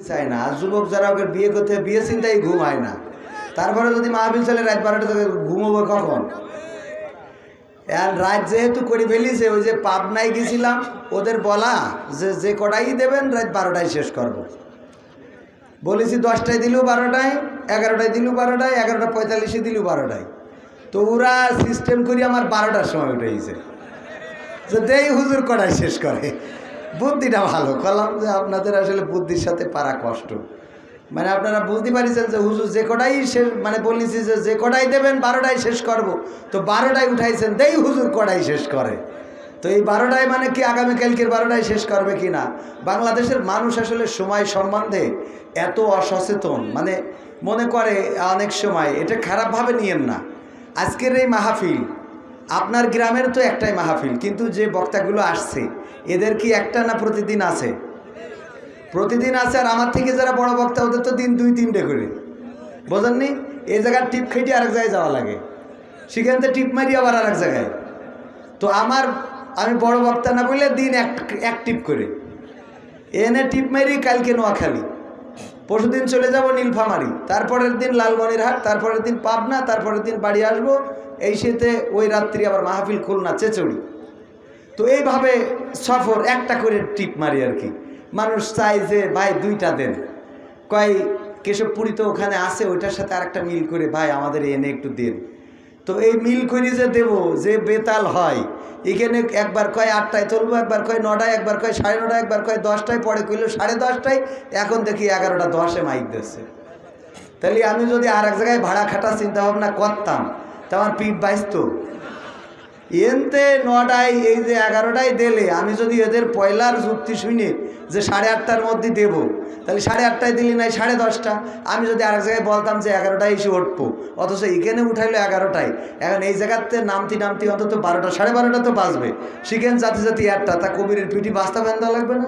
চায় না। আর যুবক যারা ওকে বিয়ে করতে বিয়ে চিন্তাই ঘুম হয় না। তারপরে যদি মাহফিল চলে রাত 12টা থেকে ঘুমোবো কখন? আর রাত যেহেতু করে ফেলিছে, ওই যে পাবনায় গেছিলাম, ওদের বলা যে কটাই দেবেন রাত 12টায় শেষ করব। বলেছি 10টায় দিলেও 12টায়, 11টায় দিলেও 12টায়, 11:45 দিলেও 12টায়। তো ওরা সিস্টেম করি আমার 12টার সময় উঠেছে যে দেই হুজুর কটায় শেষ করে। বুদ্ধিটা ভালো কলাম যে আপনাদের আসলে বুদ্ধির সাথে পারা কষ্ট। মানে আপনারা বুঝতে পারছেন যে হুজুর যে কটাই শেষ, মানে বলেছি যে কটাই দেবেন 12টায় শেষ করব, তো 12টায় উঠাইছেন দেই হুজুর কটাই শেষ করে। তো এই 12টায় মানে কি আগামীকালকের 12টায় শেষ করবে কি না? বাংলাদেশের মানুষ আসলে সময় সম্বন্ধে এত অসচেতন, মানে মনে করে অনেক সময়, এটা খারাপভাবে নিয়েন না। আজকের এই মাহফিল আপনার গ্রামের তো একটাই মাহফিল, কিন্তু যে বক্তাগুলো আসছে এদের কি একটা না প্রতিদিন আছে? প্রতিদিন আছে। আর আমার থেকে যারা বড় বক্তা ওদের তো দিন 2-3টে করে, বোঝেননি? এই জায়গায় টিপ খেটে আরেক জায়গায় যাওয়া লাগে, সেখান থেকে টিপ মারি আবার আরেক জায়গায়। তো আমি বড় বক্তা না বললে দিন এক টিপ করে এনে টিপ মারি, কালকে নোয়াখালী, পরশুদিন চলে যাব নীলফামারী, তারপরের দিন লালমনিরহাট, তারপরের দিন পাবনা, তারপরের দিন বাড়ি আসবো। এই শীতে ওই রাত্রি আবার মাহফিল খুলনা চেচড়ি। তো এইভাবে সফর একটা করে টিপ মারি আর কি। মানুষ চায় যে ভাই 2টা দেন, কয় কেশবপুরী তো ওখানে আছে, ওইটার সাথে আরেকটা মিল করে ভাই আমাদের এনে একটু দেন। তো এই মিল করে যে দেব, যে বেতাল হয়, এখানে একবার কয় 8টায় চলবো, একবার কয় 9টায়, একবার কয় 9:30, একবার কয় 10টায়, পরে কইল 10:30টায়, এখন দেখি 11:10 মাইক দিচ্ছে। তাহলে আমি যদি আর এক জায়গায় ভাড়া খাটা চিন্তা ভাবনা করতাম তা আমার পিঠ বাইসত। এনতে 9টায়, এই যে 11টায় দিলে, আমি যদি এদের পয়লার যুক্তি শুনে যে 8:30টার মধ্যে দেব, তাহলে 8:30টায় দিলি নাই 10:30টা। আমি যদি আরেক জায়গায় বলতাম যে 11টায় এসে উঠবো, অথচ এখানে উঠাইলো 11টায়, এখন এই জায়গাতে নামতি অন্তত 12টা 12:30 তো বাজবে, সেখানে জাতি 1টা, তা কবিরের পিঠি বাস্তা ফেন্দা লাগবে না?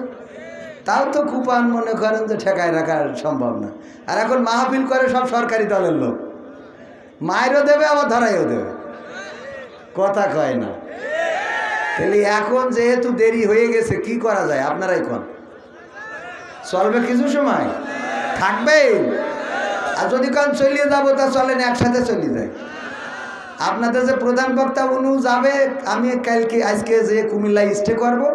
তাও তো কুপান মনে করেন যে ঠেকায় রাখা সম্ভব না। আর এখন মাহফিল করে সব সরকারি দলের লোক, মায়েরও দেবে আবার ধরাইও দেবে, কথা কয় না। তাহলে এখন যেহেতু দেরি হয়ে গেছে, কি করা যায়? আপনারাই কোন চলবে? কিছু সময় থাকবে। আর যদি কারণ চলিয়ে যাবো, তা চলেন একসাথে চলে যায়। আপনাদের যে প্রধান বক্তা উনি যাবে, আমি আজকে যে কুমিল্লায় স্টে করবো,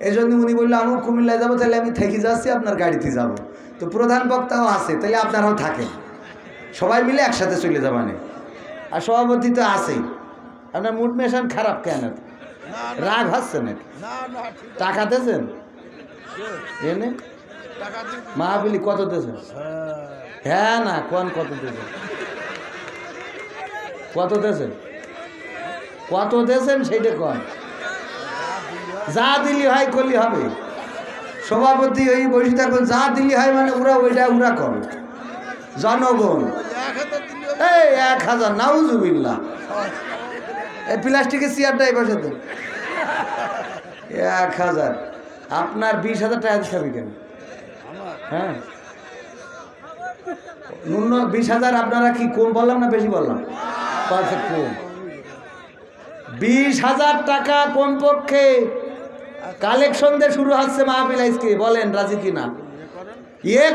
এই জন্য উনি বললো আমি কুমিল্লায় যাবো, তাহলে আমি থেকে যাচ্ছি, আপনার গাড়িতে যাব। তো প্রধান বক্তাও আছে, তাহলে আপনারাও থাকেন, সবাই মিলে একসাথে চলে যাবানে। আর সভাপতি তো আছেই। আপনার মুড মেশান খারাপ কেন? রাগ হচ্ছে নাকি? টাকা দিয়েছেন এনে মাহফিলি? কত দিয়েছেন? হ্যাঁ না কোন কত দিয়েছেন? কত দিয়েছেন? কত দিয়েছেন সেইটা কন। যা দিলি হয় করলি হবে। সভাপতি ওই বসে থাকুন, যা দিলি হয় মানে ওরা করে। জনগণ এই 1000 নাউজুবিল্লাহ, এই প্লাস্টিকের চেয়ারটাই বসে দেন 1000। আপনার 20,000 টাকা দিতে কেন? হ্যাঁ, ন্যূন 20,000। আপনারা কি কম বললাম না বেশি বললাম? কম। 20,000 টাকা কমপক্ষে কালেকশন দিয়ে শুরু হচ্ছে মাহফিল আজকে। বলেন রাজি কিনা?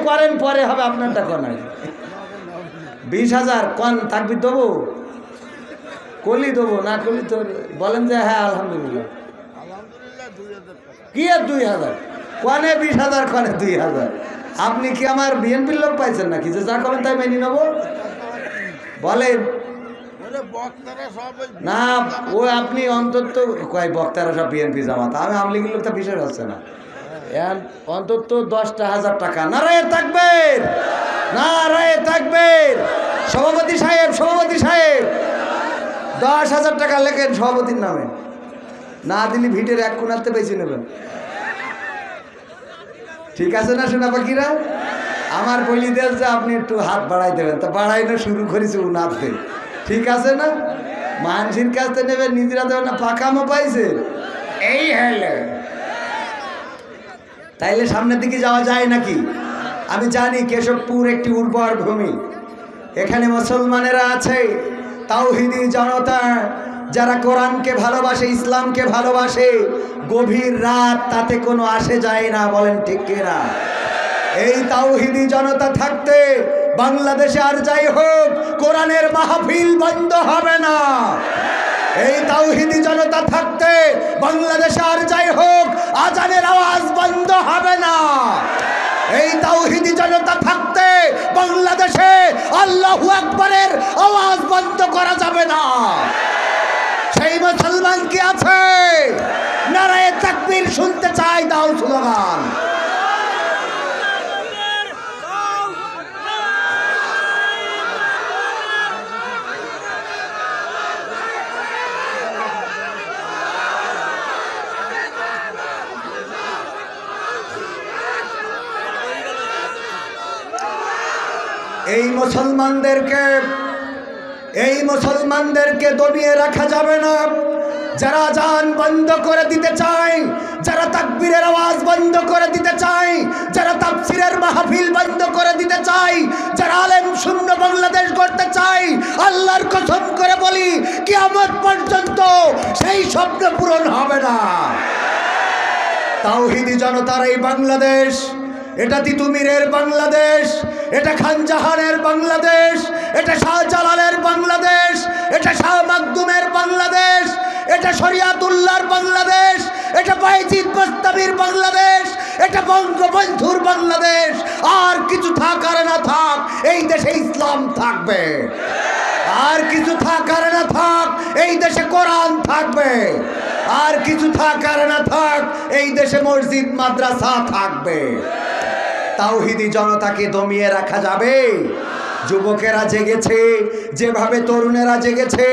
করেন, পরে হবে আপনার টাকা নাই। 20,000 কন থাকবি দেবো, কলি দেবো না কলি তো বলেন যে হ্যাঁ আলহামদুলিল্লাহ। কি আর 2,000 কনে 20,000 কনে 2,000? আপনি কি আমার বিএনপির লোক পাইছেন নাকি যে যা করবেন তাই মেনে নেবো? বলেন না, ও আপনি অন্তত কয় বক্তারা সব বিএনপি জামাত, আমি আওয়ামী লীগের লোক, তা বিষয় হচ্ছে না। অন্তত 10,000 টাকা। নারায়ে তাকবীর, নারায়ে তাকবীর। সভাপতি সাহেব 10,000 টাকা লেখেন সভাপতির নামে। না দিলি ভিটের এক কোণাতে বেশি নেবেন। ঠিক আছে না সোনা পাখিরা? আমার বলি দেন যে আপনি একটু হাত বাড়াই দেবেন, তা বাড়াই না শুরু করেছি উনাতে। ঠিক আছে না? মানসির কাছ থেকে নেবেন, নিজেরা দেবেন না, পাকামো পাইছে। এই হ্যালো, তাইলে সামনের দিকে যাওয়া যায় নাকি? আমি জানি কেশবপুর একটি উর্বর ভূমি, এখানে মুসলমানেরা আছে, তাওহীদি জনতা, যারা কোরআনকে ভালোবাসে, ইসলামকে ভালোবাসে। গভীর রাত তাতে কোনো আসে যায় না, বলেন ঠিক কিনা? এই তাওহীদি জনতা থাকতে বাংলাদেশে আর যাই হোক কোরআনের মাহফিল বন্ধ হবে না। এই তাওহীদি জনতা থাকতে বাংলাদেশে আর যাই হোক আজানের আওয়াজ বন্ধ হবে না। এই তাওহীদি জনতা থাকতে বাংলাদেশে আল্লাহু আকবারের আওয়াজ বন্ধ করা যাবে না। সেই মুসলমান কি আছে? নারায়ে তাকবীর শুনতে চাই, দাও স্লোগান। এই মুসলমানদেরকে দমিয়ে রাখা যাবে না। যারা আযান বন্ধ করে দিতে চায়, যারা তাকবীরের আওয়াজ বন্ধ করে দিতে চায়, যারা তাফসীরের মাহফিল বন্ধ করে দিতে চায়, যারা আলেম শূন্য বাংলাদেশ গড়তে চায়, আল্লাহর কসম করে বলি কিয়ামত পর্যন্ত সেই স্বপ্ন পূরণ হবে না। তাওহীদি জনতার এই বাংলাদেশ, এটা তিতুমিরের বাংলাদেশ, এটা খানজাহানের বাংলাদেশ, এটা শাহজালালের বাংলাদেশ, এটা শাহ মাকদুমের বাংলাদেশ, এটা শরিয়াতুল্লাহর বাংলাদেশ, এটা বাইজিদ বাস্তামির বাংলাদেশ, এটা বঙ্গবন্ধুর বাংলাদেশ। আর কিছু থাক আর না থাক, এই দেশে ইসলাম থাকবে। আর কিছু থাক আর না থাক, এই দেশে কোরআন থাকবে। আর কিছু থাক আর না থাক, এই দেশে মসজিদ মাদ্রাসা থাকবে। তাওহীদি জনতাকে দমিয়ে রাখা যাবে? যুবকেরা জেগেছে, যেভাবে তরুণেরা জেগেছে,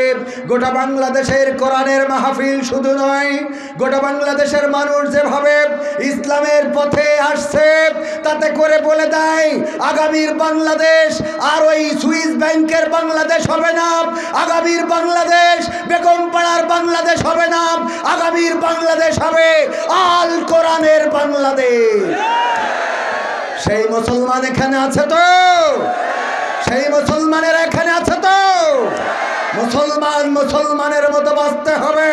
গোটা বাংলাদেশের কোরআনের মাহফিল শুধু নয়, গোটা বাংলাদেশের মানুষ যেভাবে ইসলামের পথে আসছে, তাতে করে বলে দেয় আগামীর বাংলাদেশ আর ওই সুইস ব্যাংকের বাংলাদেশ হবে না। আগামীর বাংলাদেশ বেগমপাড়ার বাংলাদেশ হবে না। আগামীর বাংলাদেশ হবে আল কোরআনের বাংলাদেশ। সেই মুসলমান এখানে আছে তো? সেই মুসলমানের এখানে আছে তো? মুসলমান মুসলমানের মতো বাঁচতে হবে।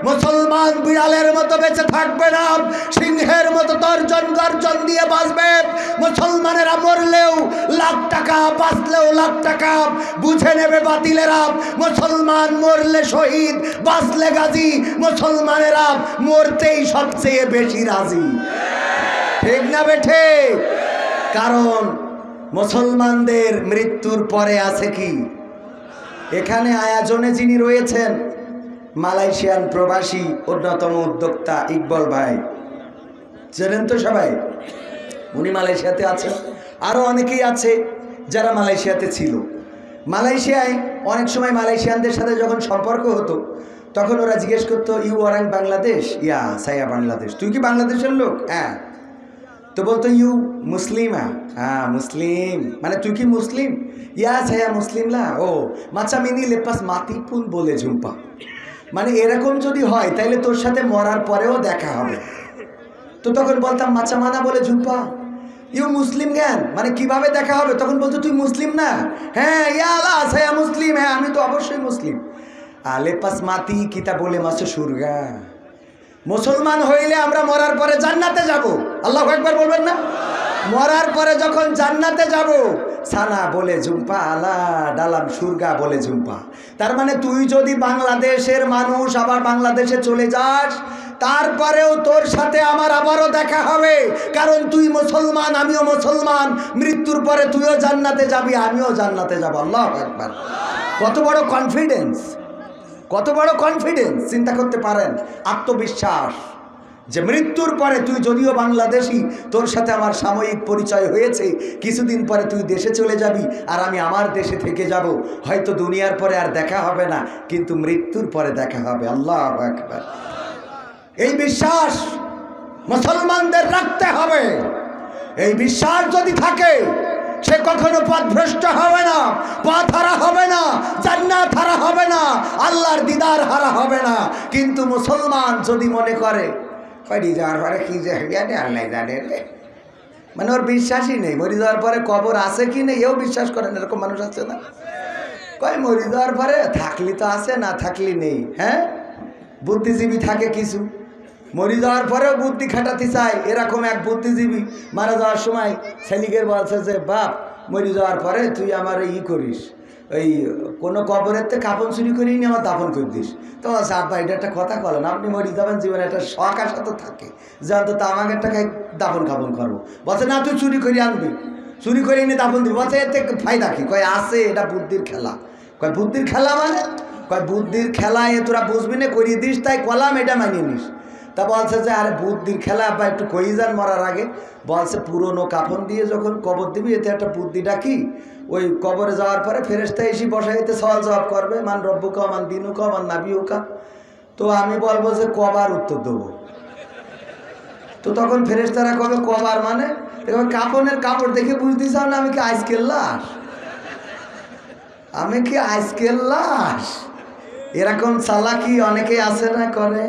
মুসলমান বিড়ালের মতো বেঁচে থাকবে না, সিংহের মতো তর্জন গর্জন দিয়ে বাঁচবে। মুসলমানেরা মরলেও লাখ টাকা, বাঁচলেও লাখ টাকা, বুঝে নেবে বাতিলেরা। মুসলমান মরলে শহীদ, বাঁচলে গাজী। মুসলমানেরা মরতেই সবচেয়ে বেশি রাজি। ঠিক না বেঠে? কারণ মুসলমানদের মৃত্যুর পরে আছে কি? এখানে আয়োজনে যিনি রয়েছেন মালয়েশিয়ান প্রবাসী অন্যতম উদ্যোক্তা ইকবাল ভাই, জানেন তো সবাই, উনি মালয়েশিয়াতে আছেন। আরও অনেকেই আছে যারা মালয়েশিয়াতে ছিল। মালয়েশিয়ায় অনেক সময় মালয়েশিয়ানদের সাথে যখন সম্পর্ক হতো, তখন ওরা জিজ্ঞেস করতো, ইউ আর ইন বাংলাদেশ? ইয়া সাইয়া বাংলাদেশ। তুই কি বাংলাদেশের লোক? হ্যাঁ। তো বলতো ইউ মুসলিম? হ্যাঁ মুসলিম। মানে তুই কি মুসলিম? ইয়া ছায়া মুসলিম লা। ও মাছা মিনি লেপাস মাতিপুন বলে ঝুম্পা। মানে এরকম যদি হয় তাহলে তোর সাথে মরার পরেও দেখা হবে। তো তখন বলতাম মাছা মানা বলে ঝুম্পা, ইউ মুসলিম জ্ঞান, মানে কিভাবে দেখা হবে? তখন বলতো তুই মুসলিম না? হ্যাঁ ইয়া লা ছায়া মুসলিম। হ্যাঁ আমি তো অবশ্যই মুসলিম। লেপাস মাতি কিতা বলে মাসে সুরগা। মুসলমান হইলে আমরা মরার পরে জান্নাতে যাব। আল্লাহু আকবার বলবেন না? মরার পরে যখন জান্নাতে যাব, সানা বলে ঝুম্পা, আলা ডালাম সুরগা বলে ঝুম্পা। তার মানে তুই যদি বাংলাদেশের মানুষ আবার বাংলাদেশে চলে যাস, তারপরেও তোর সাথে আমার আবারও দেখা হবে। কারণ তুই মুসলমান, আমিও মুসলমান। মৃত্যুর পরে তুইও জান্নাতে যাবি, আমিও জান্নাতে যাব। আল্লাহু আকবার। কত বড় কনফিডেন্স, কত বড় কনফিডেন্স! চিন্তা করতে পারেন, আত্মবিশ্বাস যে মৃত্যুর পরে তুই যদিও বাংলাদেশি, তোর সাথে আমার সাময়িক পরিচয় হয়েছে, কিছুদিন পরে তুই দেশে চলে যাবি আর আমি আমার দেশে থেকে যাব। হয়তো দুনিয়ার পরে আর দেখা হবে না, কিন্তু মৃত্যুর পরে দেখা হবে। আল্লাহু আকবার। এই বিশ্বাস মুসলমানদের রাখতে হবে। এই বিশ্বাস যদি থাকে, সে কখনো পথভ্রষ্ট হবে না, পথ হারা হবে না, জান্নাত হারা হবে না, আল্লাহর দিদার হারা হবে না। কিন্তু মুসলমান যদি মনে করে মরি যাওয়ার পরে কি যে জানে আল্লাহ জানে রে, মানে ওর বিশ্বাসই নেই, মরি যাওয়ার পরে কবর আছে কি নেই এও বিশ্বাস করেন, এরকম মানুষ আছে না? কয় মরি যাওয়ার পরে থাকলি তো আছে, না থাকলি নেই। হ্যাঁ, বুদ্ধিজীবী থাকে কিছু, মরি যাওয়ার পরেও বুদ্ধি খাটাতে চায়। এরকম এক বুদ্ধিজীবী মারা যাওয়ার সময় ছেলিকের বলছে যে বাপ, মরি যাওয়ার পরে তুই আমার করিস, ওই কোনো কবরের কাপড় চুরি করিয়ে নিয়ে আমার দাফন করে দিস। তো বলছে আব্বা এটা একটা কথা বলেন, আপনি মরি যাবেন, জীবনে একটা শখ আশা তো থাকে যে অন্তত আমাকে একটা দাফন কাপন করবো। বলছে না, তুই চুরি করে আনবি, চুরি করে এনে দাফন দিবি। বলছে এতে ফায়দা কি? কয় আছে, এটা বুদ্ধির খেলা। কয় বুদ্ধির খেলা মানে? কয় বুদ্ধির খেলা এ তোরা বুঝবি না, করিয়ে দিস তাই কলাম, এটা মানিয়ে নিস। তা বলছে যে আরে বুদ্ধির খেলা বা একটু কই যান মরার আগে। বলছে পুরনো কাফন দিয়ে যখন কবর দিবি, এতে একটা বুদ্ধিটা কি, ওই কবরে যাওয়ার পরে ফেরেশতা এসে বসাইতে সওয়াল জবাব করবে, মান রব্বুকা মান দিনুকা মান নাবিয়ুকা। তো আমি বলবো যে কবার উত্তর দেবো। তো তখন ফেরেশতারা কবে কবার মানে? কাফনের কাপড় দেখে বুঝতে চাও না আমি কি আজকের লাশ? আমি কি আজকের লাশ? এরকম চালাকি অনেকে আছে না, করে।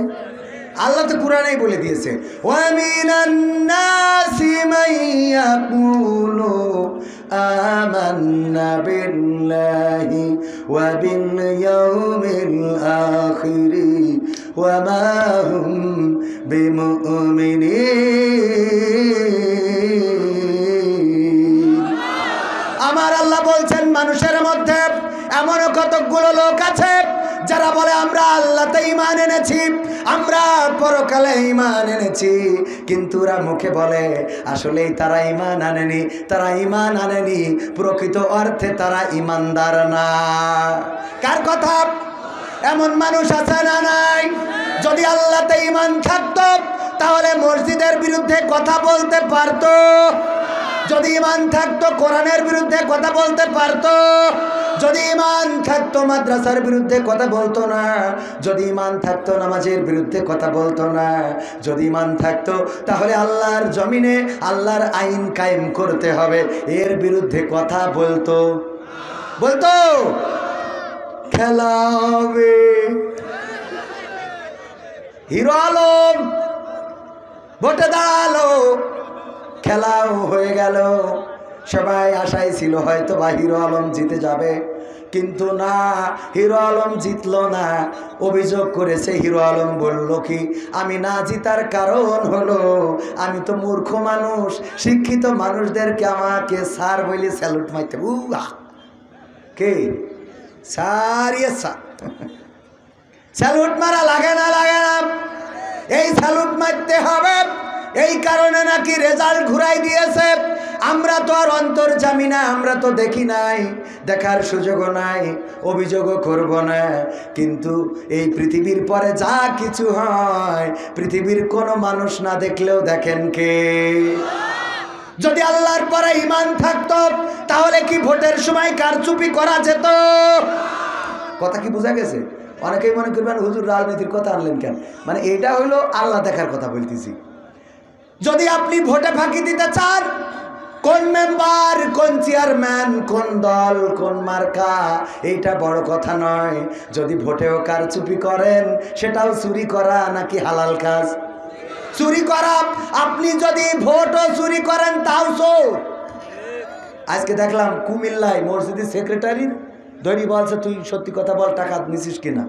আল্লাহ তো কুরআনেই বলে দিয়েছে, ওয়া মিনান নাসি মান ইয়াকুলু আমান্না বিল্লাহি ওয়া বিল ইয়াউমিল আখির ওয়া মা হুম বিমুমিনিন। আমার আল্লাহ বলছেন মানুষের মধ্যে এমন কতগুলো লোক আছে যারা বলে আমরা আল্লাহতে ঈমান এনেছি, আমরা পরকালে ঈমান এনেছি, কিন্তু ওরা মুখে বলে আসলেই তারা ঈমান আনেনি। তারা ঈমান আনেনি, প্রকৃত অর্থে তারা ঈমানদার না। কার কথা? এমন মানুষ আছে না নাই? যদি আল্লাহতে ঈমান থাকতো তাহলে মসজিদের বিরুদ্ধে কথা বলতে পারতো। যদি ঈমান থাকতো কোরআনের বিরুদ্ধে কথা বলতে পারতো। যদি ঈমান থাকতো মাদ্রাসার বিরুদ্ধে কথা বলতো না। যদি ঈমান থাকতো নামাজের বিরুদ্ধে কথা বলতো না। যদি ঈমান থাকতো তাহলে আল্লাহর জমিনে আল্লাহর আইন কায়েম করতে হবে, এর বিরুদ্ধে কথা বলতো। বলতো খেলা হবে। হিরো আলম ভোটে দাঁড়ালো, খেলাও হয়ে গেল। সবাই আশায় ছিল হয়তো বা হিরো আলম জিতে যাবে, কিন্তু না, হিরো আলম জিতলো না। অভিযোগ করেছে হিরো আলম, বলল কি আমি না জিতার কারণ হলো আমি তো মূর্খ মানুষ, শিক্ষিত মানুষদেরকে আমাকে স্যার বলে স্যালুট মারতে। কে স্যার? ইয়ে স্যার। স্যালুট মারা লাগে না? লাগে না। এই স্যালুট মারতে হবে। এই কারণে নাকি রেজাল্ট ঘুরাই দিয়েছে। আমরা তো আর অন্তর্যামী না, আমরা তো দেখি নাই, দেখার সুযোগও নাই, অভিযোগও করব না। কিন্তু এই পৃথিবীর পরে যা কিছু হয় পৃথিবীর কোনো মানুষ না দেখলেও দেখেন কে? যদি আল্লাহর পরে ঈমান থাকতো তাহলে কি ভোটের সময় কারচুপি করা যেত? কথা কি বোঝা গেছে? অনেকেই মনে করবেন হুজুর রাজনীতির কথা আনলেন কেন? মানে এটা হলো আল্লাহ দেখার কথা বলতেছি। যদি আপনি ভোটে ফাঁকি দিতে চান, কোন মেম্বার, কোন চেয়ারম্যান, কোন দল, কোন মার্কা, এইটা বড় কথা নয়। যদি ভোটেও কারচুপি করেন সেটাও চুরি করা নাকি হালাল কাজ? চুরি করা। আপনি যদি ভোটও চুরি করেন তাও চোর। আজকে দেখলাম কুমিল্লায় মসজিদের সেক্রেটারির ধরি বলছে তুই সত্যি কথা বল, টাকা নিছিস কিনা।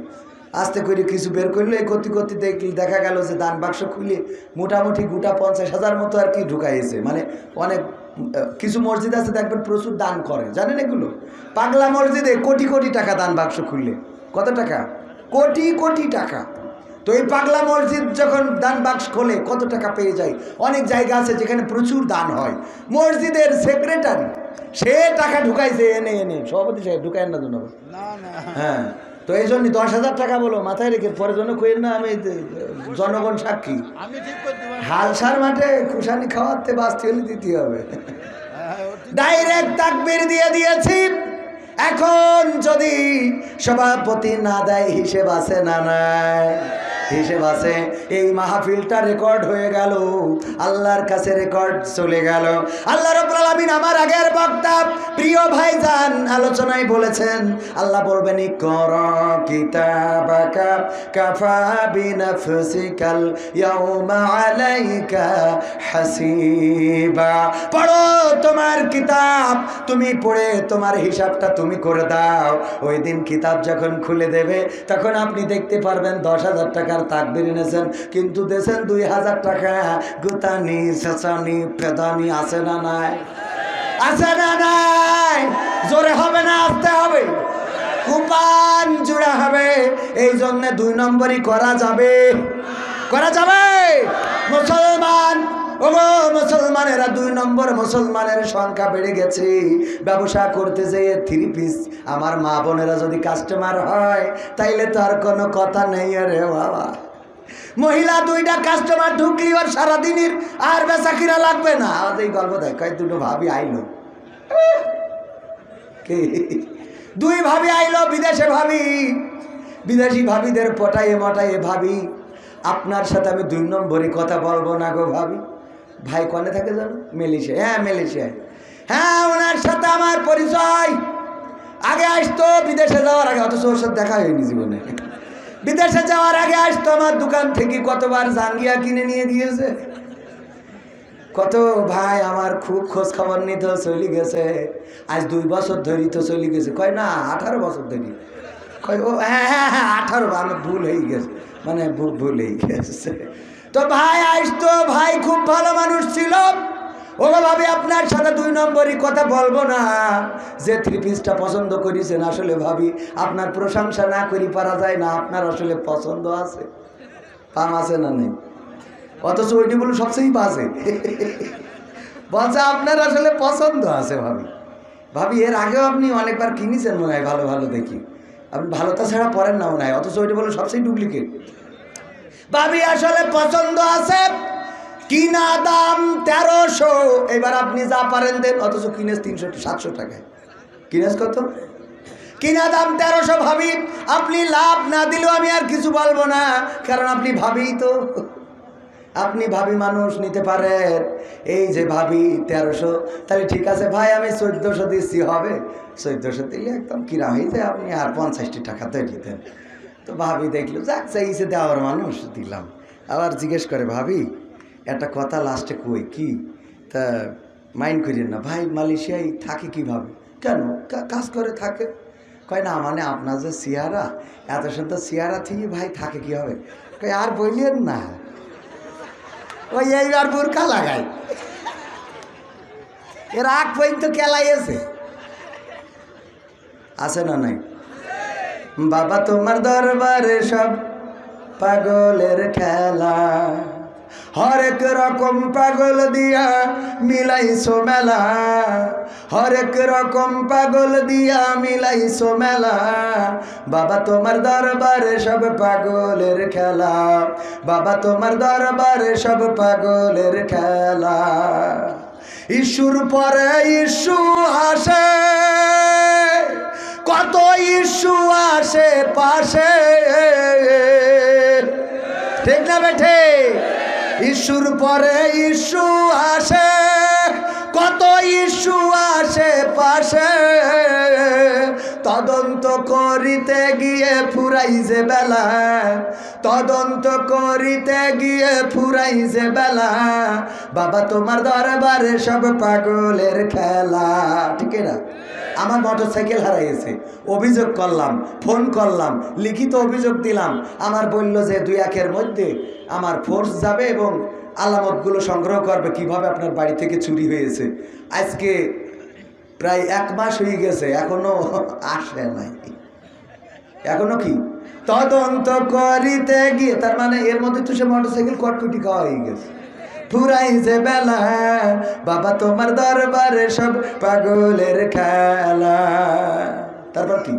আস্তে করে কিছু বের করলো, এই করতে করতে দেখা গেল যে দান বাক্স খুলে মোটামুটি গোটা 50,000 মতো আর কি ঢুকাইছে। মানে অনেক কিছু মসজিদ আছে দেখবেন প্রচুর দান করে, জানেন এগুলো? পাগলা মসজিদে কোটি কোটি টাকা দান বাক্স খুললে। কত টাকা? কোটি কোটি টাকা। তো এই পাগলা মসজিদ যখন দান বাক্স খোলে কত টাকা পেয়ে যায়। অনেক জায়গা আছে যেখানে প্রচুর দান হয়। মসজিদের সেক্রেটারি সে টাকা ঢুকাইছে এনে এনে। সভাপতি সাহেব ঢুকায় না জন্য? হ্যাঁ, তো এই জন্য 10,000 টাকা বলো মাথায় রেখে পরের জন্য কইেন না, আমি জনগণ সাক্ষী। হালসার মাঠে খুশানি খাওয়াতে বাঁচতে হলে দিতে হবে। ডাইরেক্ট তাকবীর দিয়ে দিয়েছি। এখন যদি সভাপতি না দেয় হিসেব আছে না নাই? হিসেব আছে। এই মাহফিলটা রেকর্ড হয়ে গেল, আল্লাহর কাছে রেকর্ড চলে গেল। আল্লাহ রাব্বুল আলামিন আমার আগের বক্তা প্রিয় ভাইজান আলোচনায় বলেছেন, আল্লাহ বলবেন ইকরা কিতাবাকা কাফা বিনাফসিকাল ইয়াউমা আলাইকা হাসিবা। পড়ো তোমার কিতাব, তুমি পড়ে তোমার হিসাবটা তুমি করে দাও। ওই দিন কিতাব যখন খুলে দেবে তখন আপনি দেখতে পারবেন 10,000 টাকার টাকার তাকবীর এনেছেন, কিন্তু দেশেন 2000 টাকা গুতানি সেচানি পেদানি আছে না নাই? আছে না নাই? জোরে হবে না আস্তে হবে? কুপান জুড়ে হবে। এই জন্য 2 নম্বরই করা যাবে, করা যাবে। মুসলমান, ওগো মুসলমানেরা, 2 নম্বর মুসলমানের সংখ্যা বেড়ে গেছে। ব্যবসা করতে যেয়ে 3 পিস আমার মা বোনেরা যদি কাস্টমার হয় তাইলে তো আর কোনো কথা নেই রে বাবা। মহিলা 2টা কাস্টমার ঢুকলি ওর সারাদিনের আর বেচা কিনা লাগবে না। আজ এই গল্প দেখায় 2 ভাবি আইলো, কে 2 ভাবি আইলো, বিদেশে ভাবি, বিদেশি ভাবিদের পটাইয়ে মটাইয়ে ভাবি আপনার সাথে আমি 2 নম্বরে কথা বলবো না গো ভাবি। ভাই কোনে থাকে জানো? মালয়েশিয়া। হ্যাঁ মালয়েশিয়ায়। হ্যাঁ ওনার সাথে আমার পরিচয়। আগে আসতো বিদেশে যাওয়ার আগে, অথচ ওর সাথে দেখা হয়নি জীবনে। বিদেশে যাওয়ার আগে আসতো আমার দোকান থেকে কতবার জাঙ্গিয়া কিনে নিয়ে দিয়েছে। কত ভাই আমার খুব খোঁজ খবর নিত, চলে গেছে। আজ 2 বছর ধরি তো চলে গেছে। কয় না 18 বছর ধরি। কয় ও হ্যাঁ হ্যাঁ হ্যাঁ 18, আমি ভুল হয়ে গেছে, মানে ভুল হয়ে গেছে। তো ভাই আসতো, ভাই খুব ভালো মানুষ ছিল। ও ভাবি আপনার সাথে 2 নম্বরই কথা বলবো না। যে 3 পিসটা পছন্দ করেছেন, আসলে ভাবি আপনার প্রশংসা না করি পারা যায় না। আপনার আসলে পছন্দ আছে, পাম আছে না নেই? অথচ ওইটি বলে সবচেয়ে বাজে বলছে আপনার আসলে পছন্দ আছে। ভাবি ভাবি এর আগেও আপনি অনেকবার কিনেছেন মনে হয়, ভালো ভালো দেখি আপনি ভালোটা ছাড়া পড়েন না মনে হয়, অথচ ওইটি বলে সবচেয়ে ডুপ্লিকেট। ভাবি আসলে পছন্দ আছে, কিনা দাম 1300। এবার আপনি যা পারেন দেন, অথচ কিনেছ 300-700 টাকায়। কিনেছ কত? কিনা দাম 1300। ভাবি আপনি লাভ না দিলেও আমি আর কিছু বলবো না, কারণ আপনি ভাবি তো, আপনি ভাবি মানুষ নিতে পারেন। এই যে ভাবি 1300, তাহলে ঠিক আছে ভাই আমি 1400 দিচ্ছি, হবে? 1400 দিলে একদম কিরা হয়ে যায়, আপনি আর 50টি টাকা দিয়ে দিতেন। তো ভাবি দেখলো যাক চাইছে দেওয়ার মানুষ, দিলাম। আবার জিজ্ঞেস করে ভাবি একটা কথা লাস্টে কই, কি তা মাইন্ড করেন না ভাই, মালয়েশিয়ায় থাকে কিভাবে? কেন কাজ করে থাকে? কয় না মানে আপনার যে চেহারা, এত সুন্দর চেহারা থেকে ভাই থাকে কি হবে? কয় আর বললেন না, ওই এইবার বোরকা লাগাই, এর আগ পর্যন্ত কেলাইছে। আছে না নাই? বাবা তোমার দরবারে সব পাগলের খেলা, হরেক রকম পাগল দিয়া মিলাইছো মেলা, হরেক রকম পাগল দিয়া মিলাইছো মেলা। বাবা তোমার দরবারে সব পাগলের খেলা, বাবা তোমার দরবারে সব পাগলের খেলা। ইস্যুর পরে ইস্যু আসে, কত ইস্যু আসে পাশে, ঠিক না বেঠে? ইস্যুর পরে ইস্যু আসে, কত ইস্যু আসে পাশে। তদন্ত করিতে গিয়ে ফুরাইছে বেলা, তদন্ত করিতে গিয়ে ফুরাইছে বেলা। বাবা তোমার দরবারে সব পাগলের খেলা, ঠিক না? আমার মোটরসাইকেল হারাইছে, অভিযোগ করলাম, ফোন করলাম, লিখিত অভিযোগ দিলাম। আমার বলল যে 2-1 মধ্যে আমার ফোর্স যাবে এবং আলামতগুলো সংগ্রহ করবে কিভাবে আপনার বাড়ি থেকে চুরি হয়েছে। আজকে প্রায় 1 মাস হয়ে গেছে, এখনো আসে নাই। এখনো কি তদন্ত করিতে গিয়ে, তার মানে এর মধ্যে তো সে মোটরসাইকেল কটকুটি খাওয়া হয়ে গেছে, ফুরাইছে বেলা। বাবা তোমার দরবারে সব পাগলের খেলা। তারপর কি?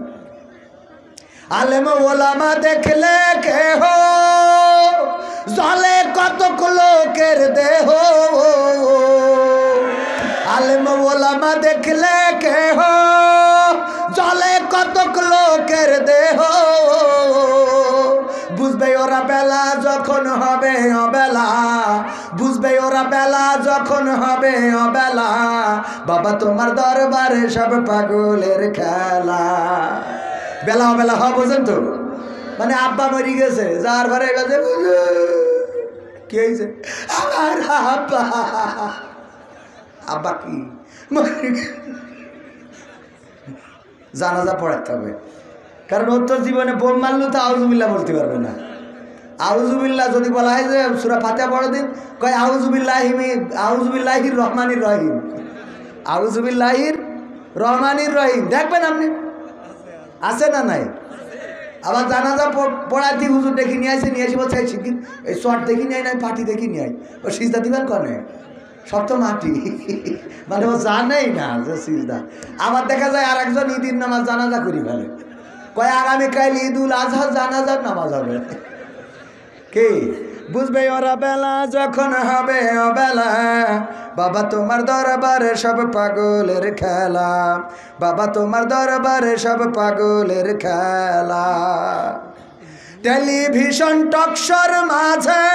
আলেম ওলামা দেখলে কেহ জলে কতক লোকের দেহ, আলেম ওলামা দেখলে কেহ জলে কতক লোকের দেহ। বুঝবে ওরা বেলা যখন হবে অবেলা, বুঝবে ওরা বেলা যখন হবে অবেলা। বাবা তোমার দরবারে সব পাগলের খেলা। বেলা অবেলা হওয়া বোঝেন তো? মানে আব্বা মরি গেছে, যার ঘরে গেছে কি হয়েছে, আমার আব্বা, আব্বা কি জানাজা পড়াতে হবে, কারণ ওর তোর জীবনে বোম মারলেও তো আউযুবিল্লাহ বলতে পারবে না। আউযুবিল্লাহ যদি বলা হয় যে সূরা ফাতিহা পড়ে দিন, কয় আউযুবিল্লাহির রহমানির রহিম, আউযুবিল্লাহির রহমানির রহিম। দেখবেন আপনি আছে না নাই? আবার জানাজা পড়াতি হুজুর দেখি নিয়ে আসে, নিয়ে আসে বলছে শিখিন এই শর্ট দেখি নিয়ে নাই, পাটি দেখি নিয়ে আই, ও সিজদা দিবেন কনে, সব তো মাটি। মানে ও জানেই না যে সিজদা। আবার দেখা যায় আর একজন ঈদের নামাজ জানাজা করি ফেলে, কয় আগামীকাল ঈদুল আজহা জানাজার নামাজ হবে। কে বুঝবে ওরা বেলা যখন হবে অবেলা, বাবা তোমার দরবারে সব পাগলের খেলা, বাবা তোমার দরবারে সব পাগলের খেলা। টেলিভিশন টকশোর মাঝে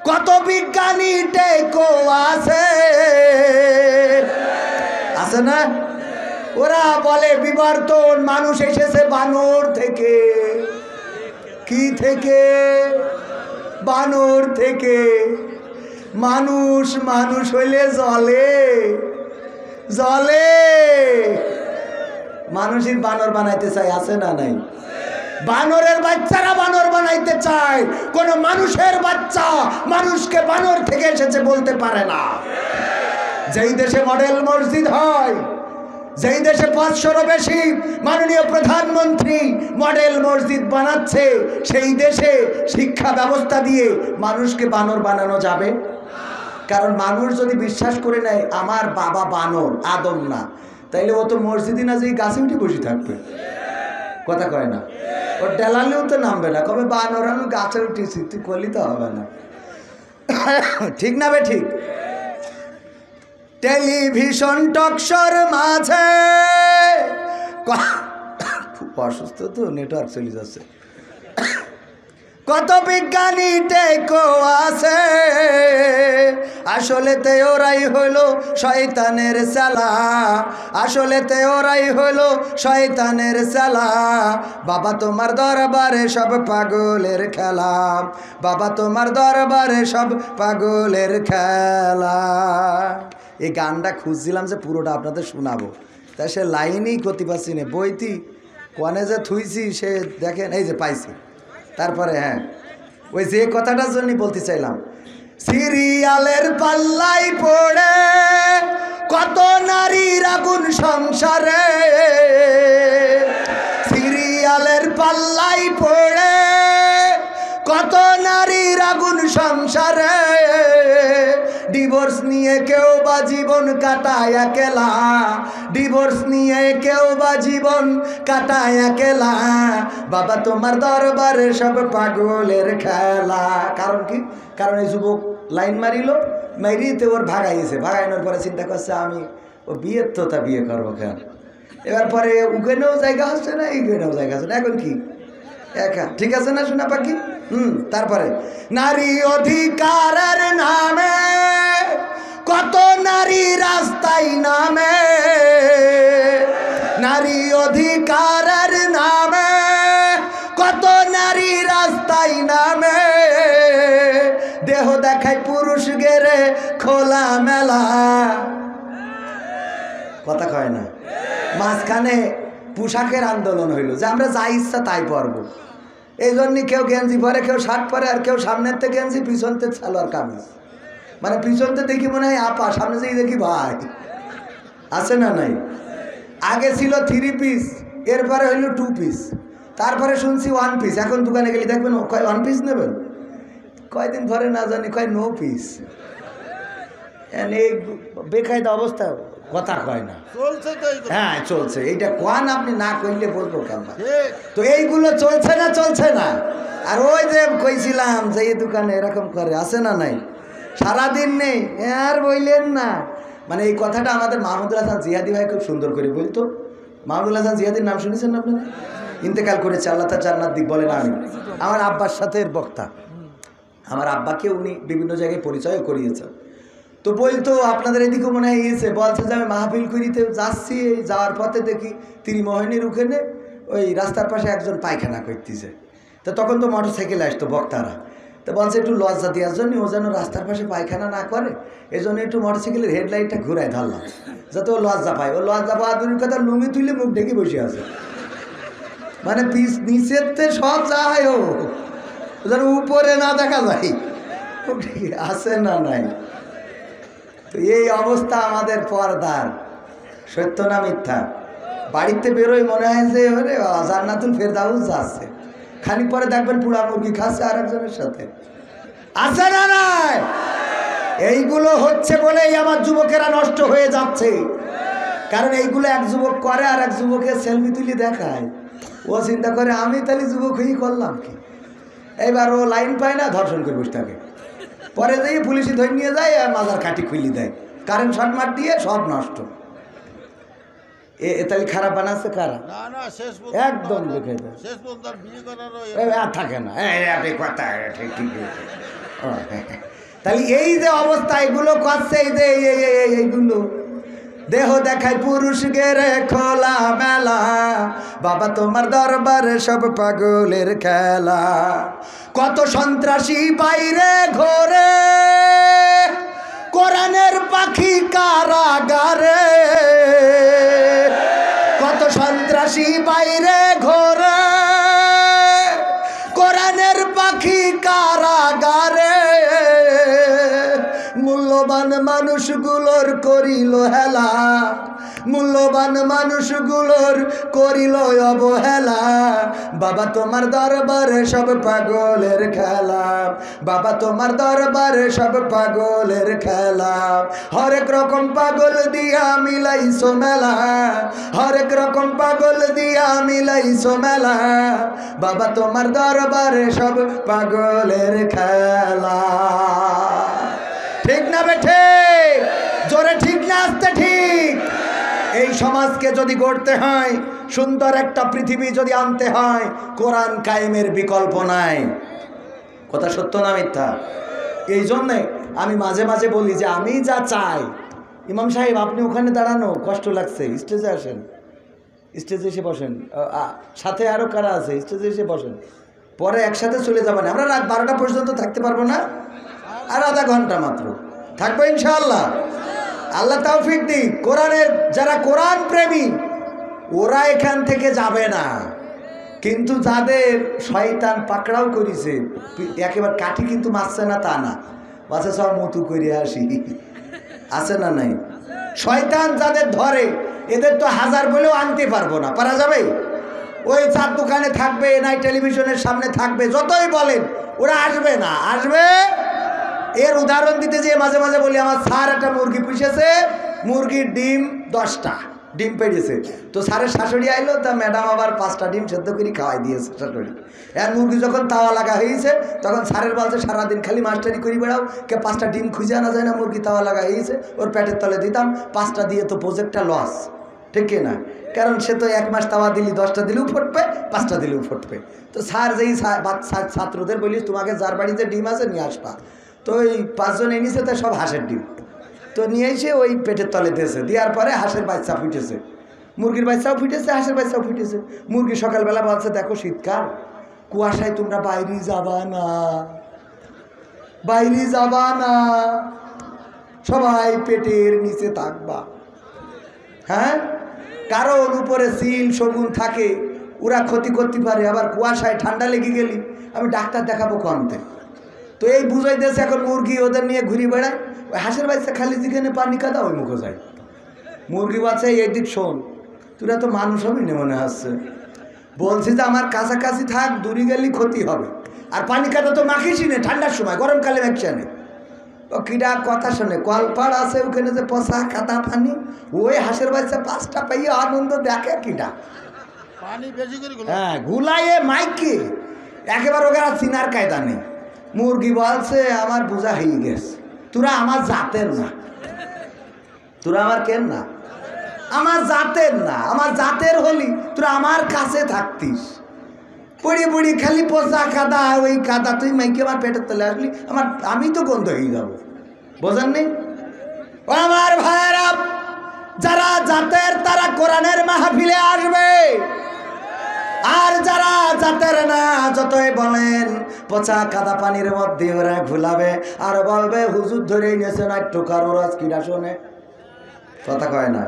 কত বিজ্ঞানী টেকো আছে, আছে না? ওরা বলে বিবর্তন, মানুষ এসেছে বানর থেকে। কি থেকে? বানর থেকে। মানুষ মানুষ হইলে জলে জলে, মানুষের বানর বানাইতে চাই, আছে না নাই? বানরের বাচ্চারা বানর বানাইতে চায়, কোন মানুষের বাচ্চা মানুষকে বানর থেকে এসেছে বলতে পারে না। যেই দেশে মডেল মসজিদ হয়, যেই দেশে 500-এরও বেশি মাননীয় প্রধানমন্ত্রী মডেল মসজিদ বানাচ্ছে, সেই দেশে শিক্ষা ব্যবস্থা দিয়ে মানুষকে বানর বানানো যাবে? কারণ মানুষ যদি বিশ্বাস করে নেয় আমার বাবা বানর, আদম না, তাইলে ও তো মসজিদই না, যে গাছে উঠে বসে থাকবে। কথা কয় না? ও ডেলালেও তো নামবে না, কবে বানর আমি গাছে উঠেছি, তুই করলি তো হবে না। ঠিক না বে ঠিক? টেলিভিশন টকশোর মাঝে খুব অসুস্থ তো, নেটওয়ার্ক চলে যাচ্ছে, কত বিজ্ঞানী টেকো আছে, আসলেতে ওরাই হলো শয়তানের চালা, আসলেতে ওরাই হলো শয়তানের চালা। বাবা তোমার দরবারে সব পাগলের খেলা, বাবা তোমার দরবারে সব পাগলের খেলা। এই গানটা খুঁজছিলাম যে পুরোটা আপনাদের শোনাবো, তাই সে লাইনই করতে পারছি না, বইতি কনে যে থুইছি সে দেখেন, এই যে পাইছি। তারপরে হ্যাঁ, ওই যে কথাটার জন্যই বলতে চাইলাম, সিরিয়ালের পাল্লাই পড়ে কত নারীর আগুন সংসারে, সিরিয়ালের পাল্লাই পড়ে কত নারীর আগুন সংসারে, ডিভোর্স নিয়ে কেউ বা জীবন কাটায় একলা, ডিভোর্স নিয়ে কেউ বা জীবন কাটায় একলা। বাবা তোমার দরবারে সব পাগলের খেলা। কারণ কি? কারণ এই যুবক লাইন মারিল, মারিতে ওর ভাগাইছে, ভাগাইনোর পরে চিন্তা করছে আমি ও বিয়ের তো তা বিয়ে করবো কেন, এবার পরে উগেনেও জায়গা হচ্ছে না, এইগেনেও জায়গা হচ্ছে না, এখন কি একা, ঠিক আছে না শোনা পাখি? তারপরে নারী অধিকারের নামে কত নারী রাস্তায় নামে, নারী অধিকারের নামে কত নারী রাস্তায় নামে, দেহ দেখায় পুরুষ গেরে খোলা মেলা। কথা কয় না? মাঝখানে পোশাকের আন্দোলন হইল যে আমরা যা ইচ্ছা তাই পরবো, এই জন্যই কেউ গেঞ্জি পরে, কেউ শার্ট পরে, আর কেউ সামনের থেকে গেঞ্জি, পিছনতে সালোয়ার কামিজ। মানে পিছনতে দেখি মনে হয় আপা, সামনে যেই দেখি ভাই। আছে না নাই? আগে ছিল 3 পিস, এরপরে হইল 2 পিস, তারপরে শুনছি 1 পিস। এখন দোকানে গেলে দেখবেন কয় 1 পিস নেবেন, কয়দিন পরে না জানি কয় নো পিস। এই বেকায়দা অবস্থা, কথা কয় না। হ্যাঁ চলছে, এইটা কোয়ান আপনি না কইলে বলবো কেন? তো এইগুলো চলছে না, চলছে না। আর ওই যে কইছিলাম যে এই দোকানে এরকম করে, আছে না নাই? সারাদিন নেই আর বললেন না। মানে এই কথাটা আমাদের মাহমুদুল হাসান জিহাদি ভাই খুব সুন্দর করে বলতো। মাহমুদুল হাসান জিহাদির নাম শুনেছেন আপনারা? ইন্তেকাল করেছে, আল্লাহ তার জান্নাত দিক বলেন আমি। আমার আব্বার সাথে এর বক্তা, আমার আব্বাকে উনি বিভিন্ন জায়গায় পরিচয় করিয়েছেন। তো বলতো আপনাদের এদিকে মনে হয় ইয়েছে, বলছে যে আমি মাহফিল করিতে যাচ্ছি, যাওয়ার পথে দেখি ত্রিমোহিনীর ওখানে ওই রাস্তার পাশে একজন পায়খানা করতেছে। তো তখন তো মোটর সাইকেল আসতো বক্তারা, তো বলছে একটু লজ্জা দেওয়ার জন্য ও যেন রাস্তার পাশে পায়খানা না করে, এই জন্য একটু মোটর সাইকেলের হেডলাইটটা ঘুরাই ধরলাম যাতে ও লজ্জা পায়। ও লজ্জা পাওয়া দূরের কথা, লুঙ্গি তুলে মুখ ঢেকে বসে আছে, মানে নিচের সব যা হয় ও যেন উপরে না দেখা যায়, আছে না নাই? তো এই অবস্থা আমাদের পর্দার, সত্য না মিথ্যা? বাড়িতে বেরোই মনে হয় যে ওরে জান্নাতুল ফেরদাউস যাচ্ছে, খানিক পরে দেখবেন পুরা মুরগি খাচ্ছে আর একজনের সাথে, আছে না নাই? এইগুলো হচ্ছে বলেই আমার যুবকেরা নষ্ট হয়ে যাচ্ছে। কারণ এইগুলো এক যুবক করে আর এক যুবকের সেলফি তুলি দেখায়, ও চিন্তা করে আমি তাহলে যুবক হয়েই করলাম কি। এইবার ও লাইন পায় না, ধর্ষণ করে বসে থাকে, পরে যাই পুলিশে ধরে নিয়ে যায় আর মাজার কাঠি খুলি দেয়, কারেন্ট শর্ট মার দিয়ে সব নষ্ট। এ তাহলে খারাপ বানাচ্ছে কারা? একদম লিখে দেয়, থাকে না কথা। তাহলে এই যে অবস্থা এগুলো করছে, এই যে এইগুলো দেহ দেখায় পুরুষ গেরে খোলা মেলা, বাবা তোমার দরবারে সব পাগলের খেলা। কত সন্ত্রাসী বাইরে ঘোরে, কোরআনের পাখি কারাগারে। কত সন্ত্রাসী বাইরে ঘোরে, কোরআনের পাখি কারাগারে। মূল্যবান মানুষগুলোর করিল হেলা, মূল্যবান মানুষগুলোর করিল অবহেলা, বাবা তোমার দরবারে সব পাগলের খেলা, বাবা তোমার দরবারে সব পাগলের খেলা। হরেক রকম পাগল দিয়া মিলাইছো মেলা, হরেক রকম পাগল দিয়া মিলাইছো মেলা, বাবা তোমার দরবারে সব পাগলের খেলা। ঠিক না বেঠে? জোরে ঠিক না আসতে ঠিক? এই সমাজকে যদি গড়তে হয়, সুন্দর একটা পৃথিবী যদি আনতে হয়, কোরআন কায়েমের বিকল্প নাই। কথা সত্য না মিথ্যা? এই জন্যে আমি মাঝে মাঝে বলি যে আমি যা চাই, ইমাম সাহেব আপনি ওখানে দাঁড়ানো কষ্ট লাগছে, স্টেজে আসেন, স্টেজে এসে বসেন, সাথে আরও কারা আছে স্টেজে এসে বসেন, পরে একসাথে চলে যাবেন। আমরা রাত 12টা পর্যন্ত থাকতে পারবো না, আর আধা ঘন্টা মাত্র থাকবো ইনশাআল্লাহ। আল্লাহ তৌফিক দিক। কোরআনের যারা কোরআন প্রেমী ওরা এখান থেকে যাবে না, কিন্তু যাদের শয়তান পাকড়াও করেছে, একেবারে কাঠি কিন্তু মারছে না তা না, বাসে সব মতু করে আসি, আছে না নাই? শয়তান যাদের ধরে এদের তো হাজার বলেও আনতে পারবো না, পারা যাবে? ওই চার দোকানে থাকবে, নাই টেলিভিশনের সামনে থাকবে, যতই বলেন ওরা আসবে না। আসবে, এর উদাহরণ দিতে যেয়ে মাঝে মাঝে বলি, আমার স্যার একটা মুরগি পুষেছে, মুরগির ডিম 10টা ডিম পেড়েছে, তো স্যারের শাশুড়ি আইলো, তা ম্যাডাম আবার 5টা ডিম সেদ্ধ করে খাওয়াই দিয়েছে শাশুড়ি। এর মুরগি যখন তাওয়া লাগা হয়েছে, তখন স্যারের বলছে সারাদিন খালি মাস্টারি করি বেড়াও, কে 5টা ডিম খুঁজে আনা যায় না, মুরগি তাওয়া লাগা হয়েছে, ওর পেটের তলে দিতাম, 5টা দিয়ে তো প্রজেক্টটা লস, ঠিক কিনা? কারণ সে তো 1 মাস তাওয়া দিলি 10টা দিলেও ফুটবে, 5টা দিলেও ফুটবে। তো স্যার যেই ছাত্রদের বলিস তোমাকে যার বাড়িতে ডিম আছে নিয়ে আসবা, তো ওই 5 জন এনেছে, তো সব হাঁসের ডিম, তো নিয়ে এসে ওই পেটের তলে দিয়েছে, দেওয়ার পরে হাঁসের বাচ্চা ফুটেছে, মুরগির বাচ্চাও ফুটেছে, হাঁসের বাচ্চাও ফুটেছে। মুরগি সকালবেলা বলছে দেখো শীতকাল, কুয়াশায় তোমরা বাইরে যাবা না, বাইরে যাবা না, সবাই পেটের নিচে থাকবা। হ্যাঁ, কারণ উপরে সিল শগুন থাকে, ওরা ক্ষতি করতে পারে, আবার কুয়াশায় ঠান্ডা লেগে গেলি আমি ডাক্তার দেখাবো কমতে। তো এই বুঝাইতেছে, এখন মুরগি ওদের নিয়ে ঘুরি বেড়ায়, ওই হাঁসের বাচ্চা খালি যেখানে পানি কাদা ওই মুখে যায়, মুরগি বাচ্চা এই দিক শোন, তোরা তো মানুষ হবি না মনে হচ্ছে, বলছি যে আমার কাছাকাছি থাক, দূরে গেলে ক্ষতি হবে, আর পানি কাদা তো মাখিসই না ঠান্ডার সময়, গরমকালে মাখছে না। ও কিরা কথা শোনে, কলপাড় আছে ওখানে যে পচা কাদা পানি, ওই হাঁসের বাচ্চা 5টা পাইয়ে আনন্দ দেখে কিটা, হ্যাঁ গুলাইয়ে মাইকে একেবারে, ওকে আর চিনার কায়দা নেই। মুরগি বলছে আমার বোঝা হয়ে গেছে, তোরা আমার জাতের না, তোরা আমার কেন না, আমার জাতের না, আমার জাতের হলি তোরা আমার কাছে থাকতিস, পড়ি পড়ি খালি পচা কাদা, ওই কাদা তুই মাইকে আমার পেটের তলে আসলি, আমি তো গন্ধ হয়ে যাবো, বোঝেন নেই? ও আমার ভাইয়েরা, যারা জাতের তারা কোরআনের মাহফিলে আসবে, আর যারা জাতের না যতই বলেন পচা কাদা পানির মধ্যে ওরা ঘুলাবে, আর বলবে হুজুর ধরেই নিয়েছে না একটু কারোর কিরা শোনে, কথা কয় না।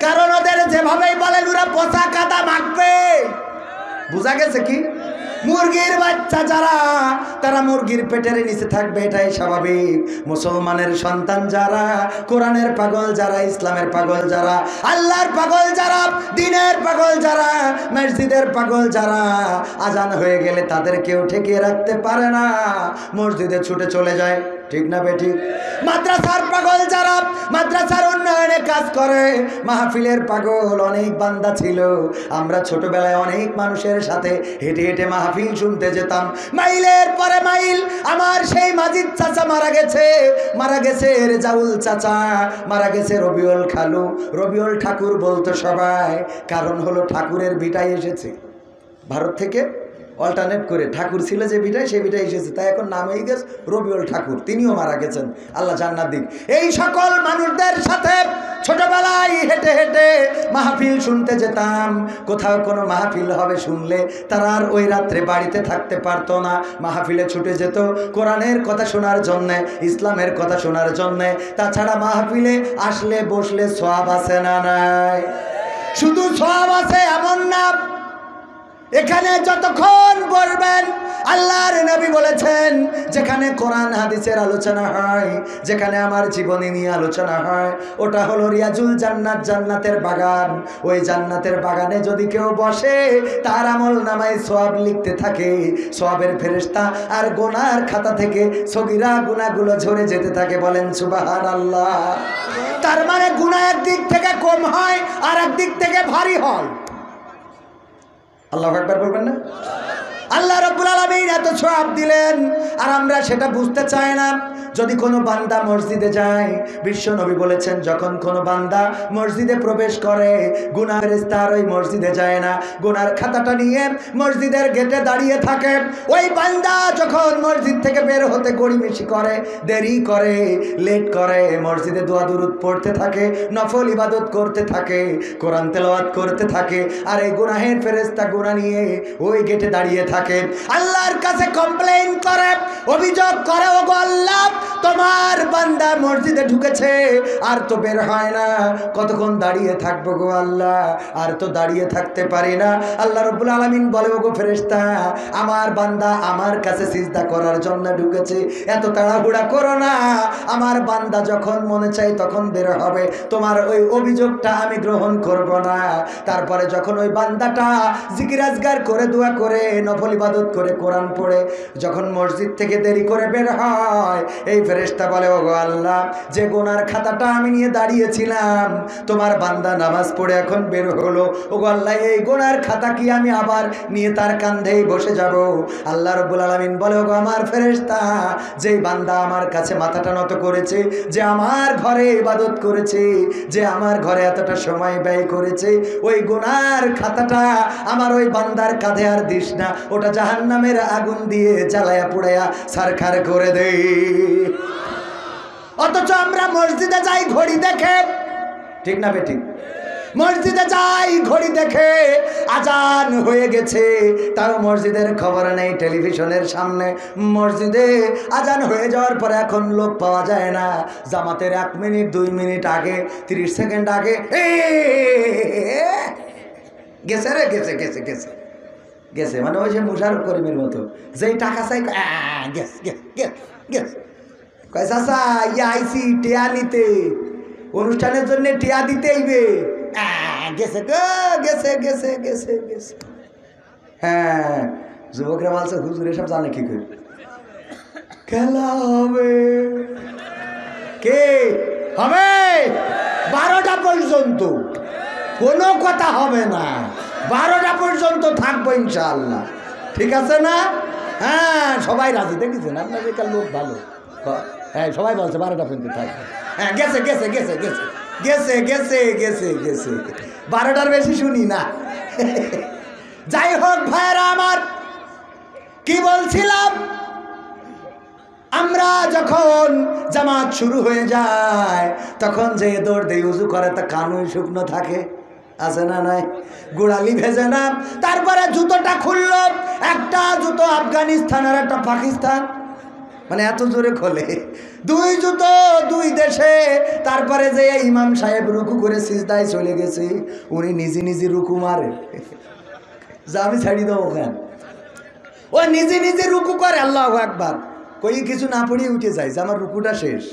কারণ ওদের যেভাবেই বলেন ওরা পচা কাদা মাখবে, বুঝা গেছে কি? মুরগির বাচ্চা যারা, তারা মুরগির পেটের নিচে থাকবে, এটাই স্বাভাবিক। মুসলমানের সন্তান যারা, কোরআনের পাগল যারা, ইসলামের পাগল যারা, আল্লাহর পাগল যারা, দ্বীনের পাগল যারা, মসজিদের পাগল যারা, আজান হয়ে গেলে তাদের কেউ ঠেকিয়ে রাখতে পারে না, মসজিদে ছুটে চলে যায়। ঠিক না বেঠিক? মাদ্রাসার পাগল যারা, মাদ্রাসার উন্নয়নে কাজ করে, মাহফিলের পাগল অনেক বান্দা ছিল। আমরা ছোটবেলায় অনেক মানুষের সাথে হেঁটে হেঁটে মাহফিল শুনতে যেতাম, মাইলের পরে মাইল। আমার সেই মাজিদ চাচা মারা গেছে রেজাউল চাচা, মারা গেছে রবিউল খালু, রবিউল ঠাকুর বলতো সবাই। কারণ হলো ঠাকুরের ভিটায় এসেছে ভারত থেকে, অল্টারনেট করে ঠাকুর ছিল যে ভিটায়, সেই ভিটায় এসেছে, তাই এখন নাম হয়ে গেছে রবিউল ঠাকুর। তিনিও মারা গেছেন, আল্লাহ জান্নাত দিক। এই সকল মানুষদের সাথে ছোটবেলায় হেঁটে হেঁটে মাহফিল শুনতে যেতাম। কোথাও কোনো মাহফিল হবে শুনলে তারা আর ওই রাত্রে বাড়িতে থাকতে পারতো না, মাহফিলে ছুটে যেত কোরআনের কথা শোনার জন্যে, ইসলামের কথা শোনার জন্যে। তাছাড়া মাহফিলে আসলে বসলে সওয়াব আছে না নাই? শুধু সওয়াব আছে এমন না, এখানে যতক্ষণ বলবেন, আল্লাহর নবী বলেছেন যেখানে কোরআন হাদিসের আলোচনা হয়, যেখানে আমার জীবনী নিয়ে আলোচনা হয়, ওটা হলো রিয়াজুল জান্নাত, জান্নাতের বাগান। ওই জান্নাতের বাগানে যদি কেউ বসে, তার আমল নামায় সওয়াব লিখতে থাকে, সওয়াবের ফেরেশতা, আর গুনার খাতা থেকে সগীরা গুনাহগুলো ঝরে যেতে থাকে। বলেন সুবহানাল্লাহ। তার মানে গুনাহ একদিক থেকে কম হয় আর একদিক থেকে ভারী হয়। আল্লাহু আকবার বলবেন না? আল্লাহ রাব্বুল আলামিন এত সওয়াব দিলেন, আর আমরা সেটা বুঝতে চাই না। যদি কোনো বান্দা মসজিদে যায়, বিশ্ব নবী বলেছেন যখন কোনো বান্দা মসজিদে প্রবেশ করে, গুনাহ ফেরেশতা ওই মসজিদে যায় না, গুনার খাতাটা নিয়ে মসজিদের গেটে দাঁড়িয়ে থাকে। ওই বান্দা যখন মসজিদ থেকে বের হতে গড়িমসি করে, দেরি করে, লেট করে, মসজিদে দোয়া দুরূদ পড়তে থাকে, নফল ইবাদত করতে থাকে, কোরআন তেলাওয়াত করতে থাকে, আর এই গুনাহের ফেরেশতা গুনাহ নিয়ে ওই গেটে দাঁড়িয়ে থাকে, আল্লাহর কাছে কমপ্লেইন করে, অভিযোগ করে, ওগো আল্লাহ, তোমার বান্দা মসজিদে ঢুকেছে আর তো বের হয় না, কতক্ষণ দাঁড়িয়ে থাকবো গো আল্লাহ, আর তো দাঁড়িয়ে থাকতে পারি না। আল্লাহ রাব্বুল আলামিন বলে, ওগো ফেরেশতা, আমার বান্দা আমার কাছে সিজদা করার জন্য ঢুকেছে, এত তাড়াহুড়া করো না, আমার বান্দা যখন মনে চাই তখন বের হবে, তোমার ওই অভিযোগটা আমি গ্রহণ করব না। তারপরে যখন ওই বান্দাটা জিকির আজগার করে, দোয়া করে, নফল ইবাদত করে, কোরআন পড়ে যখন মসজিদ থেকে দেরি করে বের হয়, এই ফেরেশতা বলে, ওগো আল্লাহ, যে গুনার খাতাটা আমি নিয়ে দাঁড়িয়েছিলাম, তোমার বান্দা নামাজ পড়ে এখন বের হলো, ওগো আল্লাহ, এই গুনার খাতা কি আমি আবার নিয়ে তার কাঁধেই বসে যাব? আল্লাহ রাব্বুল আলামিন বলে, ওগো আমার ফেরেশতা, যেই বান্দা আমার কাছে মাথাটা নত করেছে, যে আমার ঘরে ইবাদত করেছে, যে আমার ঘরে এতটা সময় ব্যয় করেছে, ওই গুনার খাতাটা আমার ওই বান্দার কাঁধে আর দিস না, ওটা জাহান্নামের আগুন দিয়ে জ্বালায়া পুড়ায়া ছারখার করে দেই। অথচ আমরা মসজিদে যাই ঘড়ি দেখে, ঠিক না বেঠিক? মসজিদে যাই ঘড়ি দেখে আজান হয়ে গেছে, তাও মসজিদের খবর নেই, টেলিভিশনের সামনে মসজিদে আজান হয়ে যাওয়ার পরে এখন লোক পাওয়া যায় না, জামাতের 1 মিনিট 2 মিনিট আগে, 30 সেকেন্ড আগে গেছে রে, গেছে গেছে গেছে গেছে, মানে ওই যে মুশারফ করিমের মতো, যেই টাকা চাই গেস গেস গেস গেস, কয় চাচা ইয়া আইসি টিয়া নিতে, অনুষ্ঠানের জন্য টিয়া দিতে আইবে, গেছে গেছে গেছে গেছে গেছে। হ্যাঁ, যুবকরা বলছে হুজুর এসব জানে কি করে, খেলা হবে, কে হবে 12টা পর্যন্ত, কোনো কথা হবে না, 12টা পর্যন্ত থাকবো ইনশাআল্লাহ, ঠিক আছে না? হ্যাঁ, সবাই রাজি, দেখেছেন আপনাদের কাল লোক ভালো, হ্যাঁ সবাই বলছে 12টা পর্যন্ত থাকবে। হ্যাঁ, গেছে গেছে গেছে গেছে গেছে গেছে গেছে গেছে, 12টার বেশি শুনি না। যাই হোক ভাইয়েরা আমার, কি বলছিলাম, আমরা যখন জামাত শুরু হয়ে যায় তখন যে দৌড় দিয়ে উজু করে, তা কানুই শুকনো থাকে, আছে না নাই? গোড়ালি ভেজে না, তারপরে জুতোটা খুললো, একটা জুতো আফগানিস্তান আর একটা পাকিস্তান, মানে এত জোরে খোলে, 2 জুতো 2 দেশে। তারপরে যে ইমাম সাহেব রুকু করে সিজদায় চলে গেছে, উনি নিজে নিজে রুকু মারে, যা আমি ছাড়ি দেবো ওখান, ও নিজে নিজে রুকু করে, আল্লাহু আকবার কই কিছু না পড়িয়ে উঠে যায় যে আমার রুকুটা শেষ,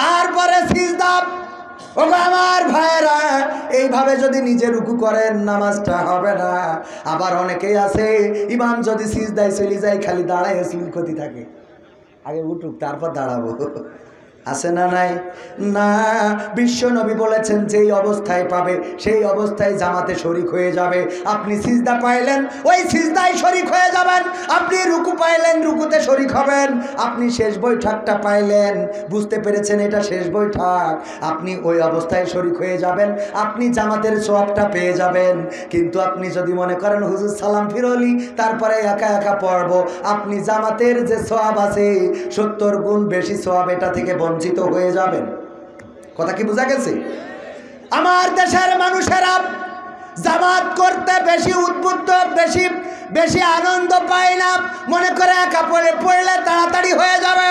তারপরে সিজদা। ও আমার ভাইরা, এইভাবে যদি নিজে রুকু করেন নামাজটা হবে না। আবার অনেকেই আছে ইমাম যদি সিজদায় চলে যায় খালি দাঁড়ায় ক্ষতি থাকে, আগে উঠুক তারপর দাঁড়াবো, আছে না নাই? না, বিশ্ব নবী বলেছেন যেই অবস্থায় পাবে সেই অবস্থায় জামাতে শরিক হয়ে যাবে। আপনি সিজদা পাইলেন ওই সিজদায় শরিক হয়ে যাবেন, আপনি রুকু পাইলেন রুকুতে শরিক হবেন, আপনি শেষ বৈঠকটা পাইলেন, বুঝতে পেরেছেন এটা শেষ বৈঠক, আপনি ওই অবস্থায় শরিক হয়ে যাবেন, আপনি জামাতের সওয়াবটা পেয়ে যাবেন। কিন্তু আপনি যদি মনে করেন হুজুর সালাম ফিরলি তারপরে একা একা পড়ব, আপনি জামাতের যে সওয়াব আছে 70 গুণ বেশি সওয়াব এটা থেকে বঞ্চিত হয়ে যাবেন। কথা কি বোঝা গেছে? আমার দেশের মানুষেরা জামাত করতে বেশি উদ্বুদ্ধ, বেশি বেশি আনন্দ পায় না, মনে করে একা পড়লে তাড়াতাড়ি হয়ে যাবে।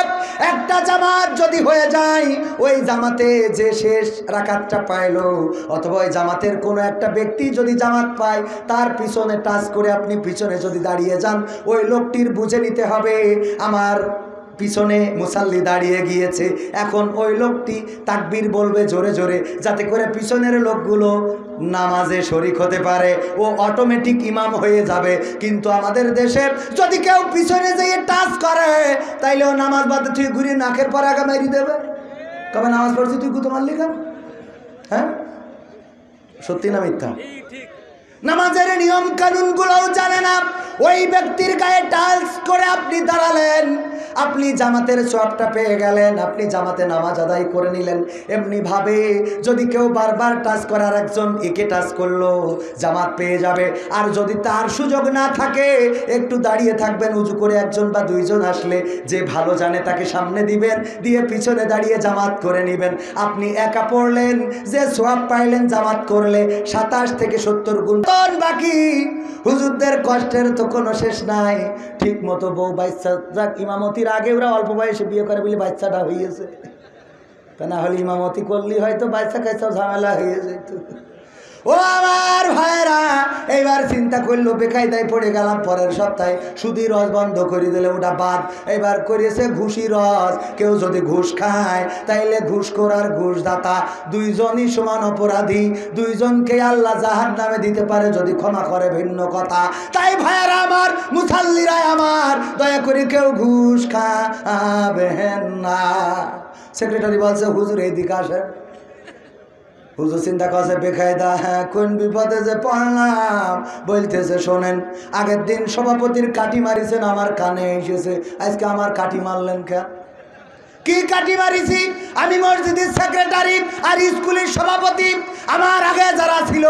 একটা জামাত যদি হয়ে যায়, ওই জামাতে যে শেষ রাকাতটা পাইলো অথবা ওই জামাতের কোনো একটা ব্যক্তি যদি জামাত পায়, তার পিছনে টাচ করে আপনি পিছনে যদি দাঁড়িয়ে যান, ওই লোকটির বুঝে নিতে হবে আমার পিছনে মুসাল্লি দাঁড়িয়ে গিয়েছে, এখন ওই লোকটি তাকবীর বলবে জোরে জোরে, যাতে করে পিছনের লোকগুলো নামাজে শরিক হতে পারে, ও অটোমেটিক ইমাম হয়ে যাবে। কিন্তু আমাদের দেশে যদি কেউ পিছনে যেয়ে টাচ করে, তাইলে ও নামাজ বাদে তুই ঘুরিয়ে নাকের পর আগা মারি দেবে, কবে নামাজ পড়ছি তুই গুতো মারলি কেন? হ্যাঁ, সত্যি না মিথ্যা? নামাজের নিয়ম কানুন গুলোও জানে না, ওই ব্যক্তির গায়ে টাচ করে আপনি দাঁড়ালেন, আপনি জামাতের সওয়াবটা পেয়ে গেলেন, আপনি জামাতে নামাজ আদায় করে নিলেন। এমনি ভাবে যদি কেউ বারবার টাচ করে আর একজন একে টাচ করলো, জামাত পেয়ে যাবে। আর যদি তার সুযোগ না থাকে, একটু দাঁড়িয়ে থাকবেন, উজু করে একজন বা দুইজন আসলে যে ভালো জানে তাকে সামনে দিবেন, দিয়ে পিছনে দাঁড়িয়ে জামাত করে নেবেন। আপনি একা পড়লেন, যে সওয়াব পাইলেন জামাত করলে 27 থেকে 70 গুণ বাকি। হুজুরদের কষ্টের তো কোনো শেষ নাই। ঠিক মতো বউ বাচ্চা যাক, ইমামতির আগে ওরা অল্প বয়সে বিয়ে করে বলে বাচ্চাটা হয়েছে, তা না হলে ইমামতি করলে হয়তো বাচ্চা কাচ্চা ঝামেলা হয়ে যেত। ও আমার ভাইরা, এইবার চিন্তা করলো বেকায়দায় পড়ে গেলাম, পরের সপ্তাহে সুদি রস বন্ধ করে দিলে ওটা বাদ, এবার করেছে ঘুষি রস। কেউ যদি ঘুষ খায় তাইলে ঘুষখোর আর ঘুষদাতা দুইজনই সমান অপরাধী, দুইজনকে আল্লাহ জাহান্নামে দিতে পারে যদি ক্ষমা করে, ভিন্ন কথা। তাই ভাইরা আমার, মুসাল্লিরা আমার, দয়া করে কেউ ঘুষ খাবেন না। সেক্রেটারি বলছে হুজুর এইদিকে আসেন। হুজুর চিন্তা করছে বেকায়দা, হ্যাঁ কোন বিপদে যে পড়লাম। বলতেছে শোনেন, আগের দিন সভাপতির কাঠি মারিছেন, আমার কানে এসেছে, আজকে আমার কাঠি মারলেন কেন? কি কাঠি মারিছি? আমি মসজিদের সেক্রেটারি আর স্কুলের সভাপতি, আমার আগে যারা ছিল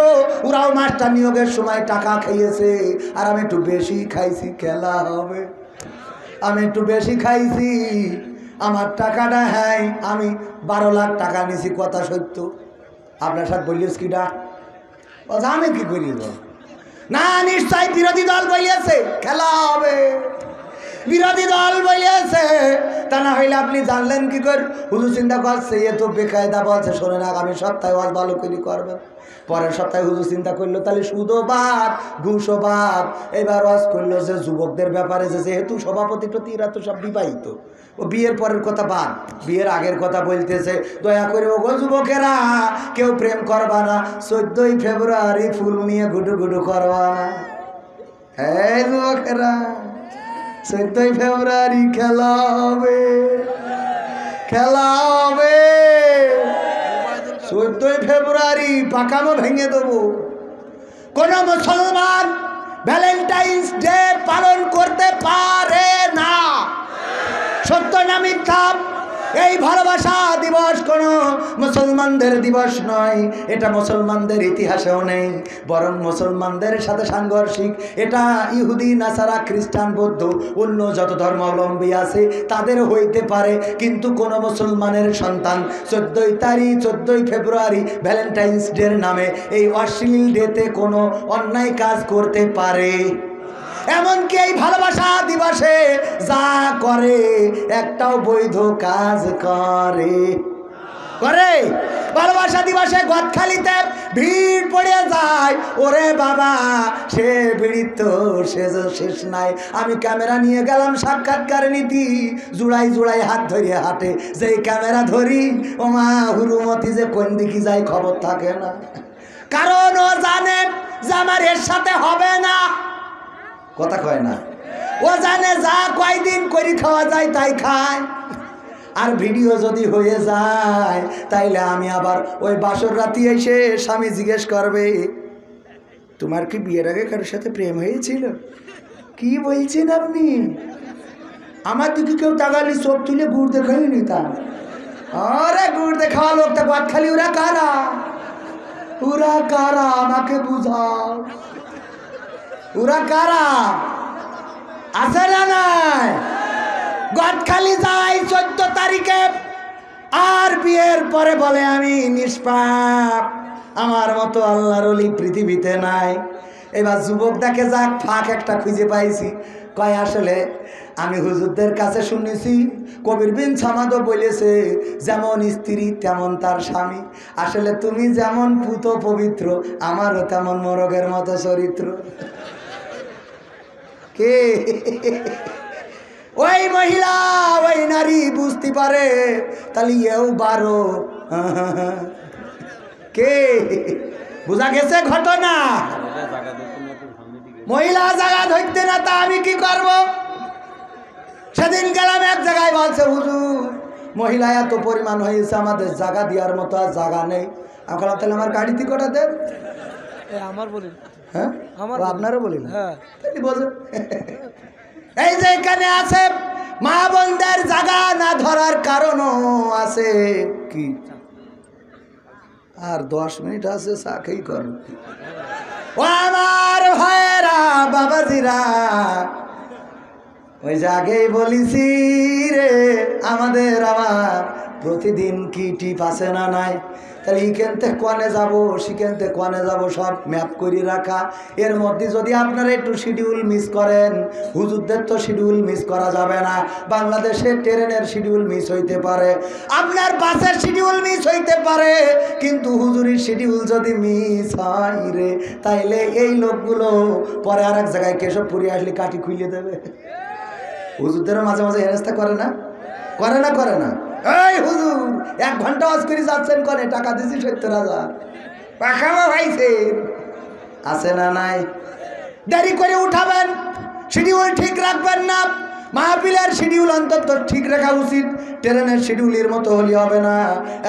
ওরাও মাস্টার নিয়োগের সময় টাকা খাইয়েছে, আর আমি একটু বেশি খাইছি। খেলা হবে, আমি একটু বেশি খাইছি, আমার টাকাটা, হ্যাঁ আমি 12 লাখ টাকা নিছি, কথা সত্য। আপনার সাথে বলিস কিটা? আমি কি করি না, নিশ্চয় বিরোধী দল বলিয়েছে খেলা হবে, বিরোধী দল বলিয়েছে, তা না হইলে আপনি জানলেন কি করে? হুজুর চিন্তা করছে এ তো বেকায়দা বলছে, শোনেন আগামী সপ্তাহে ওয়াজ ভালো করে করবেন। পরের সপ্তাহে হুজুর চিন্তা করলো তাহলে সুদও বাদ ঘুষও বাদ। এবার ওয়াজ করলো যে যুবকদের ব্যাপারে, যেহেতু সভাপতি প্রতি এরা তো সব বিবাহিত, ও বিয়ের পরের কথা বাদ, বিয়ের আগের কথা বলতেছে। দয়া করে ও গো যুবকেরা, কেউ প্রেম করবা না, 14ই ফেব্রুয়ারি ফুল নিয়ে গুডু গুডু করবা না। হ্যাঁ যুবকেরা, 14ই ফেব্রুয়ারি খেলা হবে, খেলা হবে। 14ই ফেব্রুয়ারি পাকামো ভেঙে দেবো। কোন মুসলমান ভ্যালেন্টাইন্স ডে পালন করতে পারে না, সত্য না মিথ্যা? এই ভালোবাসা দিবস কোনো মুসলমানদের দিবস নয়, এটা মুসলমানদের ইতিহাসেও নেই, বরং মুসলমানদের সাথে সাংঘর্ষিক। এটা ইহুদি, নাসারা, খ্রিস্টান, বৌদ্ধ, অন্য যত ধর্মাবলম্বী আছে তাদের হইতে পারে, কিন্তু কোন মুসলমানের সন্তান 14ই ফেব্রুয়ারি ভ্যালেন্টাইন্স ডের নামে এই অশ্লীল ডেতে কোনো অন্যায় কাজ করতে পারে? এমনকি এই ভালোবাসা দিবসে যা করে একটাও বৈধ কাজ করে। করে। ভালোবাসা দিবসে গদখালিতে ভিড় পড়ে যায়, ওরে বাবা সে ভিড় তো শেষ নাই। আমি ক্যামেরা নিয়ে গেলাম সাক্ষাৎকার নীতি, জুড়াই জুড়াই হাত ধরিয়ে হাঁটে, যেই ক্যামেরা ধরি ও মা হুরুমতি যে কোন দিকে যায় খবর থাকে না, কারণ ও জানে যে আমার এর সাথে হবে না। কথা কয় না, ও জানে যা কয়দিন করি খাওয়া যায় তাই খায়, আর ভিডিও যদি হয়ে যায় তাইলে আমি আবার ওই বাসর রাতি এসে স্বামী জিজ্ঞেস করবে, তোমার কি বিয়ের আগে কারোর সাথে প্রেম হয়েছিল? কি বলছেন আপনি? আমার দিকে কেউ তাকালি চোখ তুলে গুড় দেখাইনি তা? আরে গুড় দেখাওয়া লোকটা গদখালি ওরা কারা? ওরা কারা আমাকে বুঝাও, ওরা কারা? আছে না নাই? গদখালি যাই 14 তারিখে, আর বিয়ের পরে বলে আমি নিষ্পাপ, আমার মতো আল্লাহর ওলি পৃথিবীতে নাই। এবার যুবক দেখে যাক ফাঁক একটা খুঁজে পাইছি, কয় আসলে আমি হুজুরদের কাছে শুনেছি কবির বিন সামাদও বলেছে যেমন স্ত্রী তেমন তার স্বামী, আসলে তুমি যেমন পুত পবিত্র আমারও তেমন মোরগের মতো চরিত্র। কে ওই মহিলা ওই নারী বুঝতে পারে তাহলে এও 12। কে বুঝা গেছে ঘটনা? মহিলা জায়গা ধরতে না, তা আমি কি করব? সেদিন গেলাম এক জায়গায়, বলছে হুজুর মহিলা এত পরিমাণ হয়েছে আমাদের জায়গা দেওয়ার মতো আর জায়গা নেই। আমি বললাম তাহলে আমার গাড়িতে কটা দেন। আমার বলেন, হ্যাঁ আপনারও বলেন, হ্যাঁ বোঝেন। এই যে এখানে আছে মা বোনদের জায়গা না ধরার কারণও আছে কি? আর 10 মিনিট আছে, চাকেই কর। ও আমার ভাইয়েরা বাবাজিরা, ওই যে আগেই বলিছি রে, আমাদের আমার প্রতিদিন কি টিপ আছে না নাই? তাহলে ইকেনতে কোয়ানে যাব, সেখানতে কোয়ানে যাব, সব ম্যাপ করে রাখা। এর মধ্যে যদি আপনারা একটু শিডিউল মিস করেন, হুজুরদের তো শিডিউল মিস করা যাবে না। বাংলাদেশে ট্রেনের শিডিউল মিস হইতে পারে, আপনার বাসের শিডিউল মিস হইতে পারে, কিন্তু হুজুরের শিডিউল যদি মিস হয় রে, তাইলে এই লোকগুলো পরে আর এক জায়গায় কেশবপুরে আসলে কাটি খুইলে দেবে। হুজুরদেরও মাঝে মাঝে হেনস্থা করে না? করে না? করে না? এই হুজুর 1 ঘন্টা ওয়াজ করে যাচ্ছেন, করে টাকা দিয়েছি 70,000 পাখামা ভাইছে, আছে না নাই? দেরি করে উঠাবেন, শিডিউল ঠিক রাখবেন না। মাহফিলের শিডিউল অন্তত ঠিক রাখা উচিত, ট্রেনের শিডিউলের মতো হলে হবে না।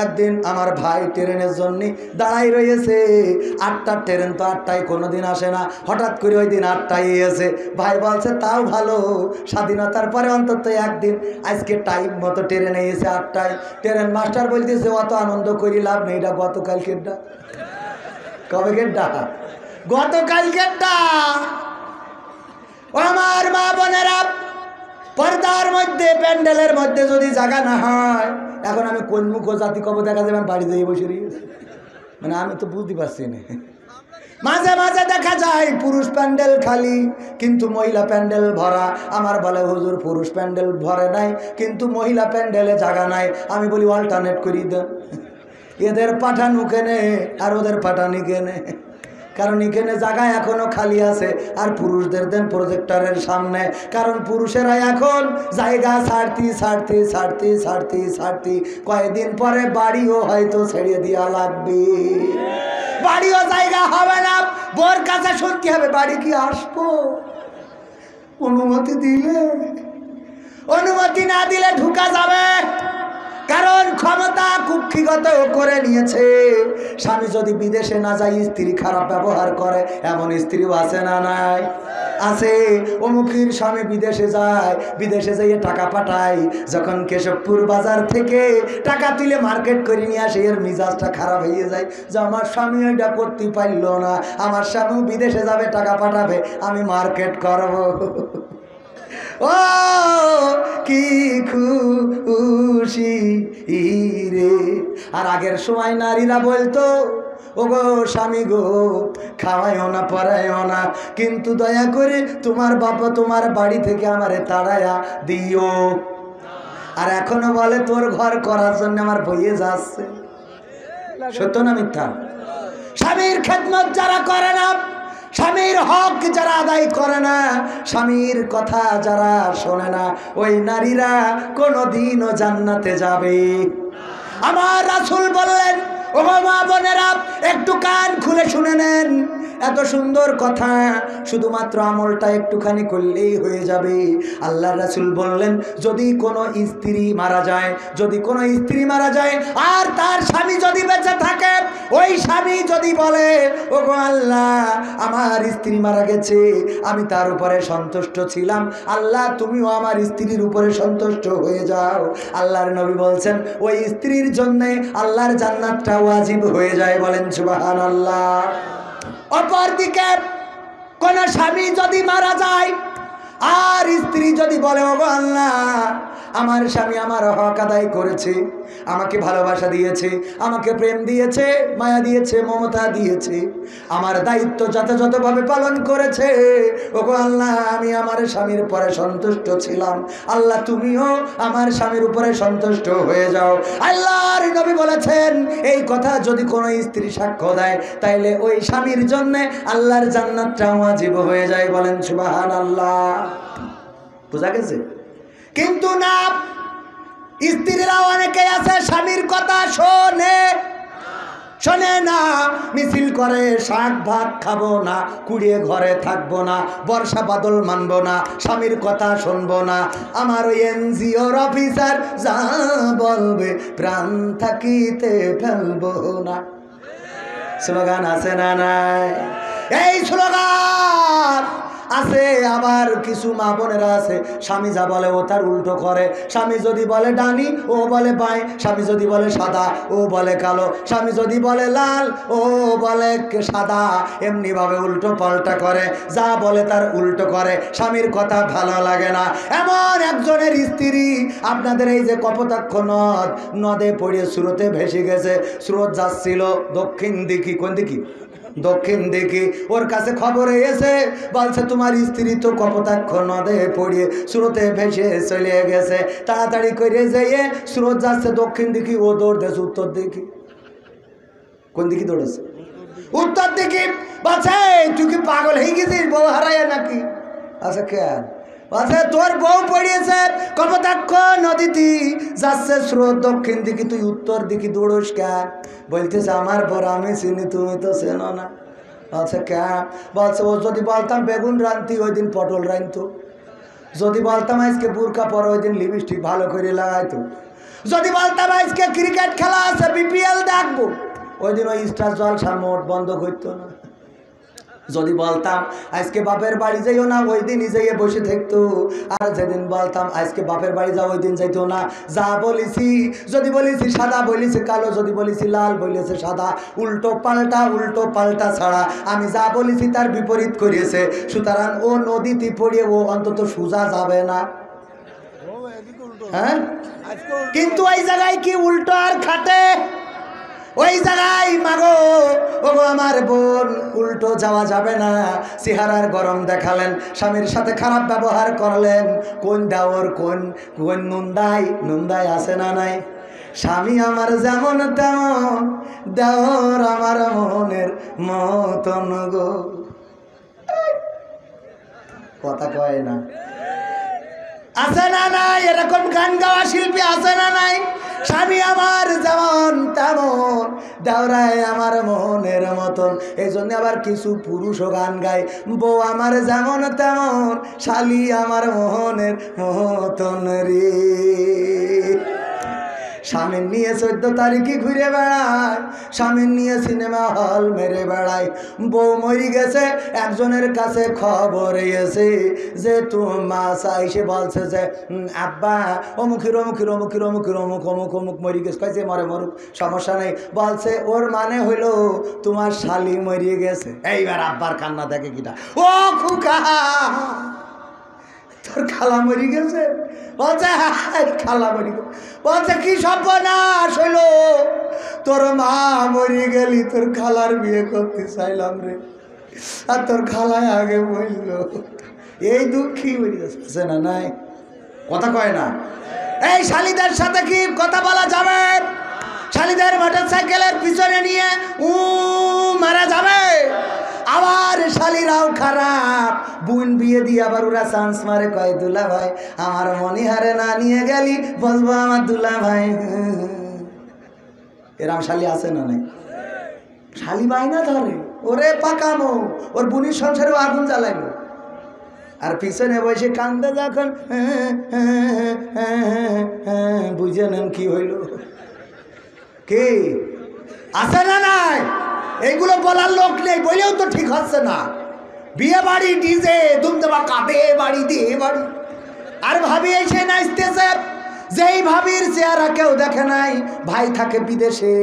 একদিন আমার ভাই ট্রেনের জন্য দাঁড়াই রয়েছে, 8টার ট্রেন তো 8টায় কোনোদিন আসে না, হঠাৎ করে ওই দিন 8টায় এসে ভাই বলছে তাও ভালো, স্বাধীনতার পরে অন্তত একদিন আজকে টাইম মতো ট্রেনে এসে 8টায়। ট্রেন মাস্টার বলতেছে অত আনন্দ করি লাভ নেই, এটা গতকালকেরটা। কবেকেরটা? গতকালকেরটা। ও আমার মা বোনেরা, পর্দার মধ্যে প্যান্ডেলের মধ্যে যদি জায়গা না হয়, এখন আমি কোন মুখ জাতি কবে দেখা যাবে বাড়িতে বসে রয়েছে, মানে আমি তো বুঝতে পারছি না। মাঝে মাঝে দেখা যায় পুরুষ প্যান্ডেল খালি কিন্তু মহিলা প্যান্ডেল ভরা। আমার বলে হুজুর পুরুষ প্যান্ডেল ভরে নাই কিন্তু মহিলা প্যান্ডেলে জায়গা নাই। আমি বলি অল্টারনেট করি দেন, এদের পাঠান ওখানে আর ওদের পাঠান এখানে, কারণ এখানে জায়গা এখনো খালি আছে, আর পুরুষদের দেন প্রজেক্টরের সামনে, কারণ পুরুষেরা এখন জায়গা ছাড়তি কয়েকদিন পরে বাড়িও হয়তো ছেড়ে দেওয়া লাগবে, বাড়িও জায়গা হবে না, বোর কাছে শুনতে হবে বাড়ি কি আসবো, অনুমতি দিলে, অনুমতি না দিলে ঢুকা যাবে, কারণ ক্ষমতা কুক্ষিগত করে নিয়েছে। স্বামী যদি বিদেশে না যায় স্ত্রী খারাপ ব্যবহার করে, এমন স্ত্রীও আছে না নাই? আছে। অমুখীর স্বামী বিদেশে যায়, বিদেশে যাইয়ে টাকা পাঠায়, যখন কেশবপুর বাজার থেকে টাকা তুলে মার্কেট করে নিয়ে আসে, এর মিজাজটা খারাপ হয়ে যায় যে আমার স্বামী এটা করতে পারল না, আমার স্বামী বিদেশে যাবে টাকা পাঠাবে, আমি মার্কেট করব। ও কি খুশি রে। আর আগের সময় নারীরা বলতো ও গো স্বামী গো খাওয়াইও না পড়াইও না, কিন্তু দয়া করে তোমার বাবা তোমার বাড়ি থেকে আমারে তাড়ায়া দিও। আর এখনো বলে তোর ঘর করার জন্য আমার বইয়ে যাচ্ছে। সত্য না মিথ্যা? স্বামীর খেদমত যারা করে না, স্বামীর হক যারা আদায় করে না, স্বামীর কথা যারা শোনে না, ওই নারীরা কোনোদিনও জান্নাতে যাবে। আমার রাসূল বললেন, ও মা বোনেরা একটু কান খুলে শুনে নেন, এত সুন্দর কথা, শুধুমাত্র আমলটা একটুখানি করলেই হয়ে যাবে। আল্লাহ রাসূল বললেন, যদি কোনো স্ত্রী মারা যায়, যদি কোনো স্ত্রী মারা যায় আর তার স্বামী যদি বেঁচে থাকে, ওই স্বামী যদি বলে, ওগো আল্লাহ আমার স্ত্রী মারা গেছে, আমি তার উপরে সন্তুষ্ট ছিলাম, আল্লাহ তুমিও আমার স্ত্রীর উপরে সন্তুষ্ট হয়ে যাও। আল্লাহর নবী বলছেন, ওই স্ত্রীর জন্য আল্লাহর জান্নাতটা ওয়াজিব হয়ে যায়। বলেন সুবহানাল্লাহ। অপরদিকে কোন স্বামী যদি মারা যায় আর স্ত্রী যদি বলে, ওগো আল্লাহ আমার স্বামী আমার হক আদায় করেছে, আমাকে ভালোবাসা দিয়েছে, আমাকে প্রেম দিয়েছে, মায়া দিয়েছে, মমতা দিয়েছে, আমার দায়িত্ব যথাযথভাবে পালন করেছে, ওগো আল্লাহ আমি আমার স্বামীর উপরে সন্তুষ্ট ছিলাম, আল্লাহ তুমিও আমার স্বামীর উপরে সন্তুষ্ট হয়ে যাও। আল্লাহর নবী বলেছেন, এই কথা যদি কোনো স্ত্রী সাক্ষ্য দেয়, তাইলে ওই স্বামীর জন্য আল্লাহর জান্নাতটা ওয়াজিব হয়ে যায়। বলেন সুবহানাল্লাহ। বুঝা গেছে? কিন্তু না, স্ত্রীরা অনেকে আছে স্বামীর কথা শোনে না, মিছিল করে, শাক ভাত খাবো না, কুড়িয়ে ঘরে থাকবো না, বর্ষা বাদল মানবো না, স্বামীর কথা শুনবো না, আমার ওই এনজিওর অফিসার যা বলবে প্রাণ থাকিতে ফেলবো না। স্লোগান আছে না নাই? এই স্লোগান আছে। আবার কিছু মা বোনেরা আছে, স্বামী যা বলে ও তার উল্টো করে, স্বামী যদি বলে ডানি ও বলে বাই, স্বামী যদি বলে সাদা ও বলে কালো, স্বামী যদি বলে লাল ও বলে সাদা, এমনি ভাবে উল্টো পাল্টা করে, যা বলে তার উল্টো করে, স্বামীর কথা ভালো লাগে না। এমন একজনের স্ত্রী আপনাদের এই যে কপোতাক্ষ নদে পড়ে স্রোতে ভেসে গেছে, স্রোত যাচ্ছিল দক্ষিণ দিকে, কোন দিকে? দক্ষিণ দিকে। ওর কাছে খবর এসে বলছে, তোমার স্ত্রী তো কপোতাক্ষ নদে পড়িয়ে স্রোতে ভেসে চলে গেছে, তাড়াতাড়ি করে যেয়ে, স্রোত যাচ্ছে দক্ষিণ দিকে, ও দৌড়তেছে উত্তর দিকে। কোন দিকে দৌড়েছে? উত্তর দিকে। বলছে, তুই কি পাগল হয়ে গেছিস, বউ হারাইয়া নাকি? আচ্ছা কেন? বলছে, তোর বউ পড়িয়েছে কপোতাক্ষ নদীতে, যাচ্ছে স্রোত দক্ষিণ দিকে, তুই উত্তর দিকে দৌড়োস কেন? বলতেছে, আমার বর আমি চিনি, তুমি তো চেনো না। আচ্ছা কেন? বলছে, ও যদি বলতাম বেগুন রাঁধতি, ওই দিন পটল রাঁধতো, যদি বলতাম আজকে বুরকা পর, ওই দিন লিপস্টিক ভালো করে লাগাইতো, যদি বলতাম আজকে ক্রিকেট খেলা আছে বিপিএল দেখবো, ওই দিন ওই স্টার জলসা মোট বন্ধ করতো না, যদি বলতাম আজকে বাপের বাড়ি যাইও না, ওই দিনই যাইয়ে বসে থাকতো, আর যেদিন বলতাম আজকে বাপের বাড়ি যাও, ওই দিন যাইতো না। যা বলেছি, যদি বলেছি সাদা বলেছি কালো, যদি বলেছি লাল বলেছে সাদা, উল্টো পাল্টা ছাড়া আমি যা বলেছি তার বিপরীত করিয়েছে। সুতরাং ও নদীতে পড়িয়ে ও অন্তত সোজা যাবে না। হ্যাঁ, কিন্তু ওই জায়গায় কি উল্টো আর খাটে? ওই জায়গায় মাগো ওগো আমার বোন, উল্টো যাওয়া যাবে না। চেহারার গরম দেখালেন, স্বামীর সাথে খারাপ ব্যবহার করলেন, কোন দেওর কোন নুন্দায় আছে না নাই? স্বামী আমার যেমন তেমন, দেওর আমার মনের মতন গো। কথা কয় না? আছে না নাই? এরকম গান গাওয়া শিল্পী আছে না নাই? স্বামী আমার যেমন তেমন, দেওরায় আমার মনের মতন। এই জন্য আবার কিছু পুরুষও গান গায়, বউ আমার যেমন তেমন, শালি আমার মোহনের মতন রে। স্বামীর নিয়ে 14 তারিখে ঘুরে বেড়ায়, স্বামীর নিয়ে সিনেমা হল মেরে বেড়ায়। বউ মরি গেছে, একজনের কাছে খবর এসে যে মা এসে বলছে যে আব্বা অমুকের অমুক মরি গেছে। কয়েছে মরে মরুক, সমস্যা নেই। বলছে ওর মানে হইলো তোমার শালি মরিয়ে গেছে। এইবার আব্বার কান্না দেখে কিটা, ও খুকা তোর খালা মরি গেছে। বলছে খালা মরি গেছে। বলছে কি সর্বনাশ হইল, তোর মা মরি গেলি, তোর খালার বিয়ে করতে চাইলাম রে, আর তোর খালায় আগে মরল। এই দুঃখী মরি গেছে না নাই? কথা কয় না? এই শালিদের সাথে কি কথা বলা যাবে? শালিদের মোটরসাইকেলের পিছনে নিয়ে মারা যাবে। আবার শালিরাও খারাপ, বোন বিয়ে দিয়ে আবার ওরা চান্স মারে, কয় দুলা ভাই আমার মনিহারে না নিয়ে গেলি বলবো আমার দুলা ভাই। এরম শালি আছে না নাই? শালি বাইনা ধরে, ওরে পাকামো, ওর বুনির সংসারেও আগুন জ্বালাইল। আর পিছনে বসে কান্দে যখন, বুঝে নেন কি হইল। কি আছে না নাই? এইগুলো বলার লোক নেই বলেও তো ঠিক হচ্ছে না। বিয়ে বাড়ি ডিজে দুমদামা কাবে বাড়ি দিয়ে বাড়ি, আর ভাবি এসে নাচতেছে। যেই ভাবির চেহারা কেউ দেখে নাই, ভাই থাকে বিদেশে।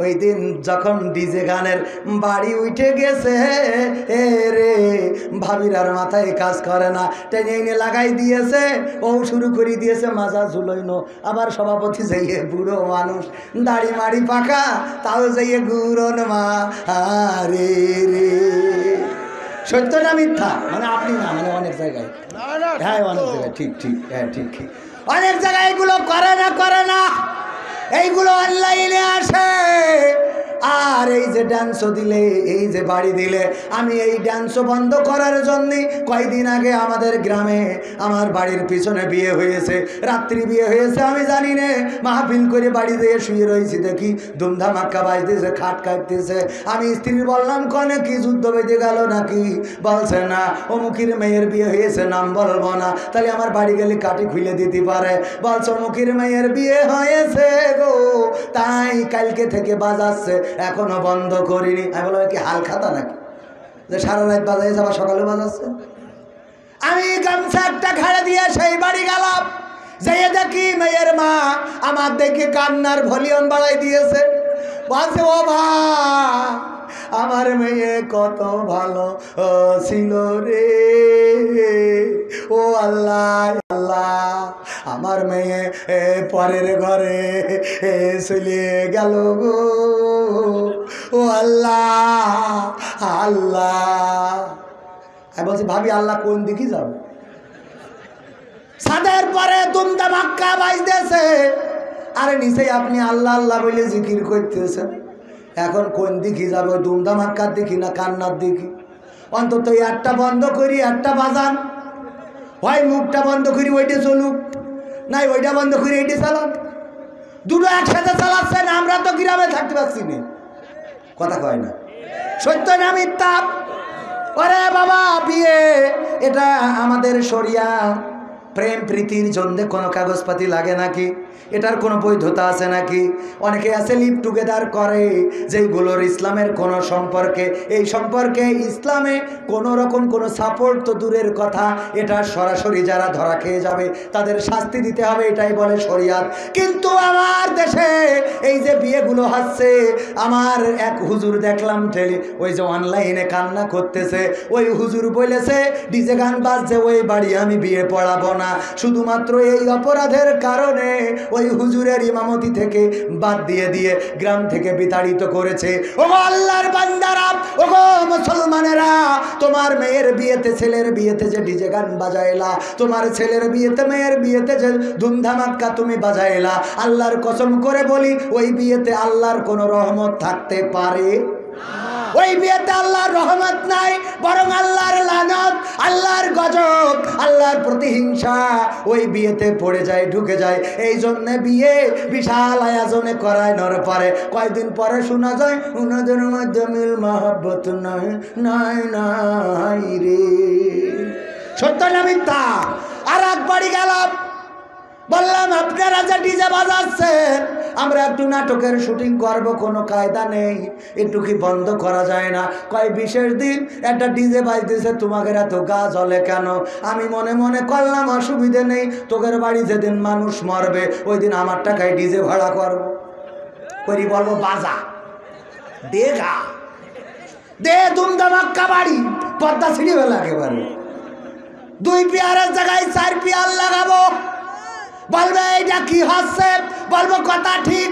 ওই দিন যখন ডিজে গানের বাড়ি উঠে গেছে রে, ভাবির আর মাথায় কাজ করে না, টেনে এনে লাগাই দিয়েছে। ও শুরু করে দিয়েছে মাজা ঝুলইনো। আবার সভাপতি যাইয়ে বুড়ো মানুষ, দাড়ি মাড়ি পাকা, তাও যাইয়ে গুরন মা রে রে। সত্য না মিথ্যা? মানে আপনি না, মানে অনেক জায়গায়, হ্যাঁ অনেক জায়গায়, ঠিক ঠিক, হ্যাঁ ঠিক ঠিক, অনেক জায়গায় এগুলো করে না এইগুলো অনলাইনে আসে। আর এই যে ডান্সও দিলে, এই যে বাড়ি দিলে, আমি এই ডান্সও বন্ধ করার জন্যে কয়েকদিন আগে আমাদের গ্রামে আমার বাড়ির পিছনে বিয়ে হয়েছে, রাত্রি বিয়ে হয়েছে, আমি জানি না, মাহফিল করে বাড়ি দিয়ে শুয়ে রয়েছি, দেখি ধুমধামাক্কা বাজতেছে, খাট কাটতেছে। আমি স্ত্রীর বললাম কনে কি যুদ্ধ বেঁধে গেল নাকি? বলছে না, অমুকির মেয়ের বিয়ে হয়েছে, নাম বলবো না, তাহলে আমার বাড়ি গেলে কাটি খুলে দিতে পারে। বলছে অমুকির মেয়ের বিয়ে হয়েছে গো, তাই কালকে থেকে বাজাচ্ছে, এখনো বন্ধ করিনি। আমি বললাম কি হাল খাতা নাকি যে সারা রাত বাজাইছে আবার সকালে বাজাচ্ছে? আমি গামছা একটা ঘাড়ে দিয়ে সেই বাড়ি গেলাম, যেয়ে দেখি মেয়ের মা আমার দেখে কান্নার ভলিউম বাড়াই দিয়েছে। বলছে ও ভা, আমার মেয়ে কত ভালো ছিল রে, ও আল্লাহ আল্লাহ, আমার মেয়ে পরের ঘরে চলে গেল গো, ও আল্লাহ আল্লাহ। আমি বলছি ভাবি আল্লাহ কোন দিকে যাবে? ছাদের পরে দুমদামাক্কা বাজতেছে, আরে নিচে আপনি আল্লাহ আল্লাহ বলে জিকির করতেছেন, এখন কোন দিকে যাবে? দুমদামাক্কার দিকে না কান্নার দিকে? অন্তত একটা বন্ধ করি, একটা বাজান, হয় মুখটা বন্ধ করি ওইটা চলুক, নাই ওইটা বন্ধ করি এইটা চালাক। দুটো একসাথে চালাচ্ছেন, আমরা তো গ্রামে থাকতে পারছি না। কথা কয় না? সত্য না মিথ্যা? ওরে বাবা, বিয়ে এটা আমাদের শরিয়া, প্রেম প্রীতির জন্য কোনো কাগজপাতি লাগে নাকি? এটার কোনো বৈধতা আছে নাকি? অনেকে আছে লিভ টুগেদার করে, যেগুলোর ইসলামের কোনো সম্পর্কে, এই সম্পর্কে ইসলামে কোনো রকম কোনো সাপোর্ট তো দূরের কথা, এটা সরাসরি যারা ধরা খেয়ে যাবে তাদের শাস্তি দিতে হবে, এটাই বলে শরিয়াত। কিন্তু আমার দেশে এই যে বিয়েগুলো হচ্ছে, আমার এক হুজুর দেখলাম ওই যে অনলাইনে কান্না করতেছে, ওই হুজুর বলেছে ডিজে গান বাজছে, ওই বাড়ি আমি বিয়ে পড়াবো না। শুধুমাত্র এই অপরাধের কারণে ওই হুজুরের ইমামতি থেকে বাদ দিয়ে গ্রাম থেকে বিতাড়িত করেছে। ওগো আল্লাহর বান্দারা, ওগো মুসলমানেরা, তোমার মেয়ের বিয়েতে, ছেলের বিয়েতে যে ডিজে গান বাজাইলা, তোমার ছেলের বিয়েতে, মেয়ের বিয়েতে যে ধুমধামাক্কা তুমি বাজাইলা, আল্লাহর কসম করে বলি ওই বিয়েতে আল্লাহর কোনো রহমত থাকতে পারে? ওই বিয়েতে আল্লাহর রহমত নাই, বরং আল্লাহর লানত, আল্লাহর গজব, আল্লাহর প্রতিহিংসা ওই বিয়েতে পড়ে যায়, ঢুকে যায়। এই জন্যে বিয়ে বিশাল আয়োজনে করায় নর পারে, কয়েকদিন পরে শোনা যায় উনাদের মধ্যে মিল মহব্বত নাই নাই নাই রে। সত্য না মিথ্যা? আর এক বাড়ি গেলাম, বললাম আপনারা যে ডিজে বাজাচ্ছেন, আমরা একটু নাটকের শুটিং করব, কোনো কায়দা নেই, একটু কি বন্ধ করা যায় না? কয় বিশেষ দিন একটা ডিজে বাজতেছে, তোমাদের এত গা জ্বলে কেন? আমি মনে মনে করলাম অসুবিধে নেই, তোদের বাড়ি যেদিন মানুষ মরবে ওই দিন আমার টাকায় ডিজে ভাড়া করব করি, বলবো বাজা দে, গা দে, ধুমধামাক্কা বাড়ি, পদ্মা ছিঁড়ে ফেলে একেবারে, 2 পেয়ারের জায়গায় 4 পেয়ার লাগাবো। বলবে এইটা কি হচ্ছে? বলবো কথা ঠিক,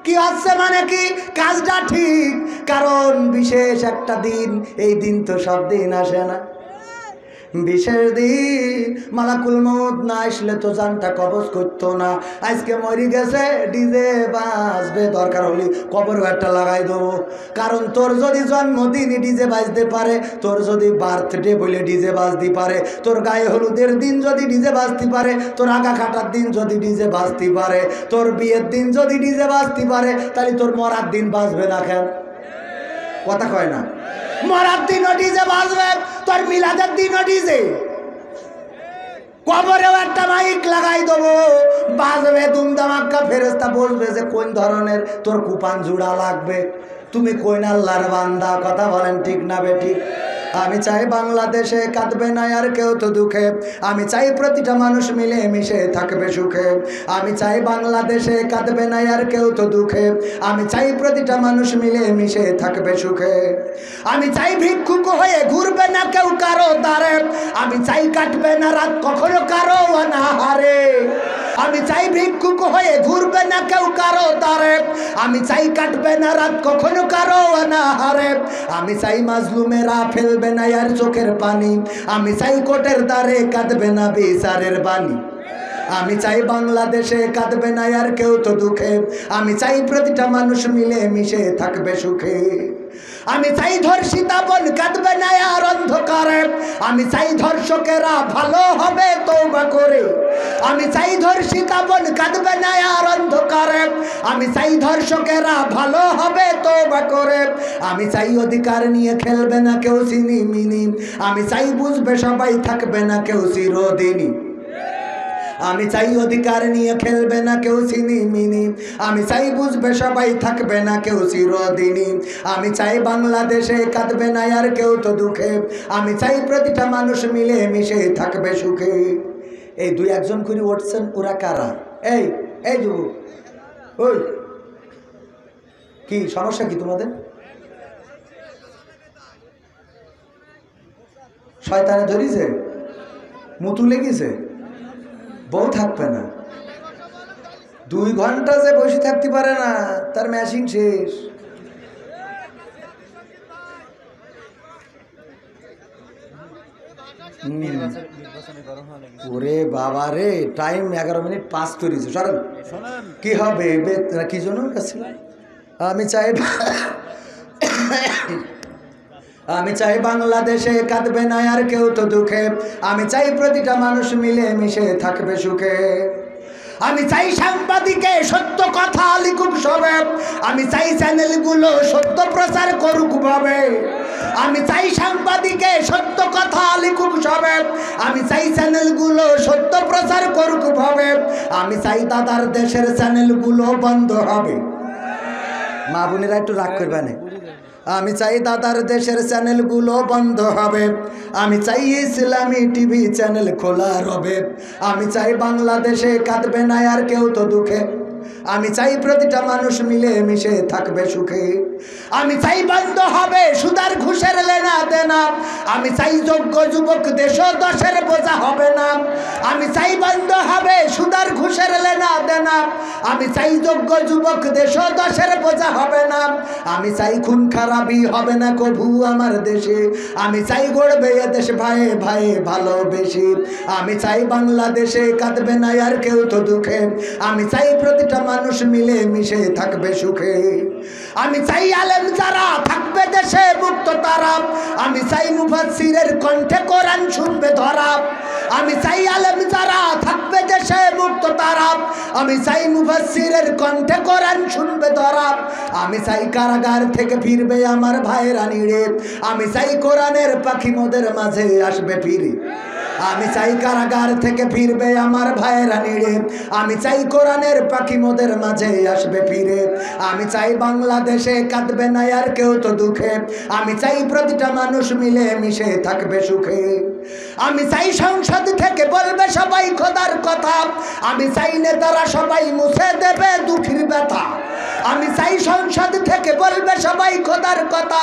কি হচ্ছে মানে কি, কাজটা ঠিক, কারণ বিশেষ একটা দিন, এই দিন তো সব দিন আসে না। বিশেষ দিন মালাকুল মউত না আসলে তো জানটা কবজ করতো না। আজকে মরি গেছে, ডিজে বাজবে, দরকার হলে কবরও একটা লাগাই দেবো। কারণ তোর যদি জন্মদিনই ডিজে বাজতে পারে, তোর যদি বার্থডে বলে ডিজে বাজতে পারে, তোর গায়ে হলুদের দিন যদি ডিজে বাজতে পারে, তোর আগা খাটার দিন যদি ডিজে বাজতে পারে, তোর বিয়ের দিন যদি ডিজে বাজতে পারে, তাহলে তোর মরার দিন বাজবে না কেন? কথা কয় না? মরার দিনও ডিজে বাজবে, তোর মিলাদের দিনও ডিজে। কবরেও একটা মাইক লাগাই দেবো, বাজবে দুমদামাক্কা, ফেরেস্তা বলবে যে কোন ধরনের তোর কুপান জুড়া লাগবে, তুমি কোন আল্লাহর বান্দা। কথা বলেন ঠিক না বেঠিক? আমি চাই বাংলাদেশে কাঁদবে না আর কেউ তো দুঃখে, আমি চাই প্রতিটা মানুষ মিলে মিশে থাকবে সুখে। আমি চাই বাংলাদেশে কাঁদবে না আর কেউ তো দুঃখে, আমি চাই প্রতিটা মানুষ মিলে মিশে থাকবে সুখে। আমি চাই ভিক্ষুক হয়ে ঘুরবে না কেউ কারো দ্বারে, আমি চাই কাটবে না রাত কখনো কারো অনাহারে। আমি চাই ভিক্ষুক হয়ে ঘুরবে না কেউ কারো দ্বারে, আমি চাই কাটবে না রাত কখনো কারো অনাহারে। আমি চাই মাজলুমেরা ফেলবে না আর চোখের পানি, আমি চাই কোটের দ্বারে কাঁদবে না বিচারের বাণী। আমি চাই বাংলাদেশে কাঁদবে না আর কেউ তো দুঃখে, আমি চাই প্রতিটা মানুষ মিলে মিশে থাকবে সুখে। আমি চাই ধর্ষিতা বোন কাঁদবে না আর অন্ধকারে, আমি চাই ধর্ষকেরা ভালো হবে তওবা করে। আমি চাই ধর্ষিতা বোন কাঁদবে না আর অন্ধকারে, আমি চাই ধর্ষকেরা ভালো হবে তওবা করে। আমি চাই অধিকার নিয়ে খেলবে না কেউ সিনিমিনি, আমি চাই বুঝবে সবাই থাকবে না কেউ চিরদিনই। আমি চাই অধিকার নিয়ে খেলবে না কেউ সিনিমিনি, আমি চাই বুঝবে সবাই থাকবে না কেউ চিরদিনই। আমি চাই বাংলাদেশে কাঁদবে না আর কেউ তো দুঃখে, আমি চাই প্রতিটা মানুষ মিলে মিশে থাকবে সুখে। এই দুই একজন করে উঠছেন, ওরা কারা? এই এই যুবক, ওই কি সমস্যা কি তোমাদের? শয়তানে ধরিছে, মুতু লেগেছে, বউ থাকবে না। 2 ঘন্টা যে বসে থাকতে পারে না, তার মেশিন শেষ। ওরে বাবা রে, টাইম 11 মিনিট 5 করেছে। সরেন, কি হবে কি জন্য? আমি চাই আমি চাই বাংলাদেশে কাঁদবে না আর কেউ তো দুঃখে, আমি চাই প্রতিটা মানুষ মিলে মিশে থাকবে সুখে। আমি চাই সাংবাদিকে সত্য কথা লিখুক সবে, আমি চাই চ্যানেলগুলো সত্য প্রচার করুক ভাবে। আমি চাই সাংবাদিকে সত্য কথা লিখুক সবে, আমি চাই চ্যানেলগুলো সত্য প্রচার করুক ভাবে। আমি চাই দাদার দেশের চ্যানেলগুলো বন্ধ হবে। মা বোনেরা একটু রাগ করবে না। আমি চাই দাদার দেশের চ্যানেলগুলো বন্ধ হবে, আমি চাই ইসলামী টিভি চ্যানেল খোলা রবে। আমি চাই বাংলাদেশে কাঁদবে না আর কেউ তো দুঃখে, আমি চাই প্রতিটা মানুষ মিলে মিশে থাকবে সুখে। আমি চাই বন্ধ হবে সুদার ঘুষের লেনা দেনা, আমি চাই যোগ্য যুবক দেশ দশের বোঝা হবে না। আমি চাই বন্ধ হবে সুদার ঘুষের লেনা দেনা, আমি চাই যোগ্য যুবক দেশ দশের বোঝা হবে না। আমি চাই খুন খারাপি হবে না কভু আমার দেশে, আমি চাই গড়বে এ দেশ ভাইয়ে ভাইয়ে ভালোবেসে। আমি চাই বাংলাদেশে কাঁদবে না আর কেউ তো দুঃখে, আমি চাই প্রতিটা মানুষ মিলে মিশে থাকবে সুখে। আমি চাই আলেম যারা থাকবে দেশে মুক্ত তারা, আমি চাই মুফাসসিরের কণ্ঠে কোরআন শুনবে ধরা। আমি চাই আলেম যারা থাকবে দেশে মুক্ত তারা, আমি চাই মুফাসসিরের কণ্ঠে কোরআন শুনবে ধরা। আমি চাই কারাগার থেকে ফিরবে আমার ভাইয়েরা নিড়ে, আমি চাই কোরআনের পাখি মোদের মাঝে আসবে ফিরে। আমি চাই কারাগার থেকে ফিরবে আমার ভাইয়েরা নিড়ে, আমি চাই কোরআনের পাখি মোদের মাঝে আসবে ফিরে। আমি চাই বাংলাদেশে কাঁদবে না আর কেউ তো দুঃখে, আমি চাই প্রতিটা মানুষ মিলে মিশে থাকবে সুখে। আমি চাই সংসদ থেকে বলবে সবাই খোদার কথা, আমি চাই নেতারা সবাই মুছে দেবে দুঃখের ব্যথা। আমি চাই সংসদ থেকে বলবে সবাই খোদার কথা,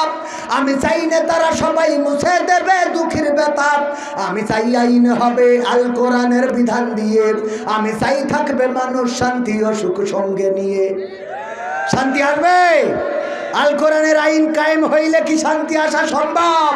আমি চাই নেতারা সবাই মুছে দেবে দুঃখের ব্যথা। আমি চাই আইন হবে আল কোরআনের বিধান দিয়ে, আমি চাই থাকবে মানুষ শান্তি ও সুখ সঙ্গে নিয়ে। শান্তি আসবে? আল কোরআনের আইন কায়েম হইলে কি শান্তি আসা সম্ভব?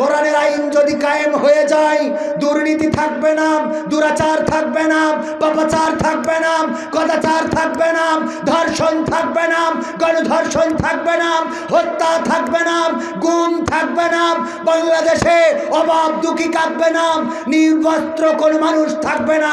কোরআনের আইন যদি কায়েম হয়ে যায়, দুর্নীতি থাকবে না, দুরাচার থাকবে না, পাপাচার থাকবে না, কদাচার থাকবে না, ধর্ষণ থাকবে না, গণধর্ষণ থাকবে না, হত্যা থাকবে না, গুম থাকবে না, বাংলাদেশে অভাব দুঃখী কাটবে না, নির্বস্ত্র কোনো মানুষ থাকবে না।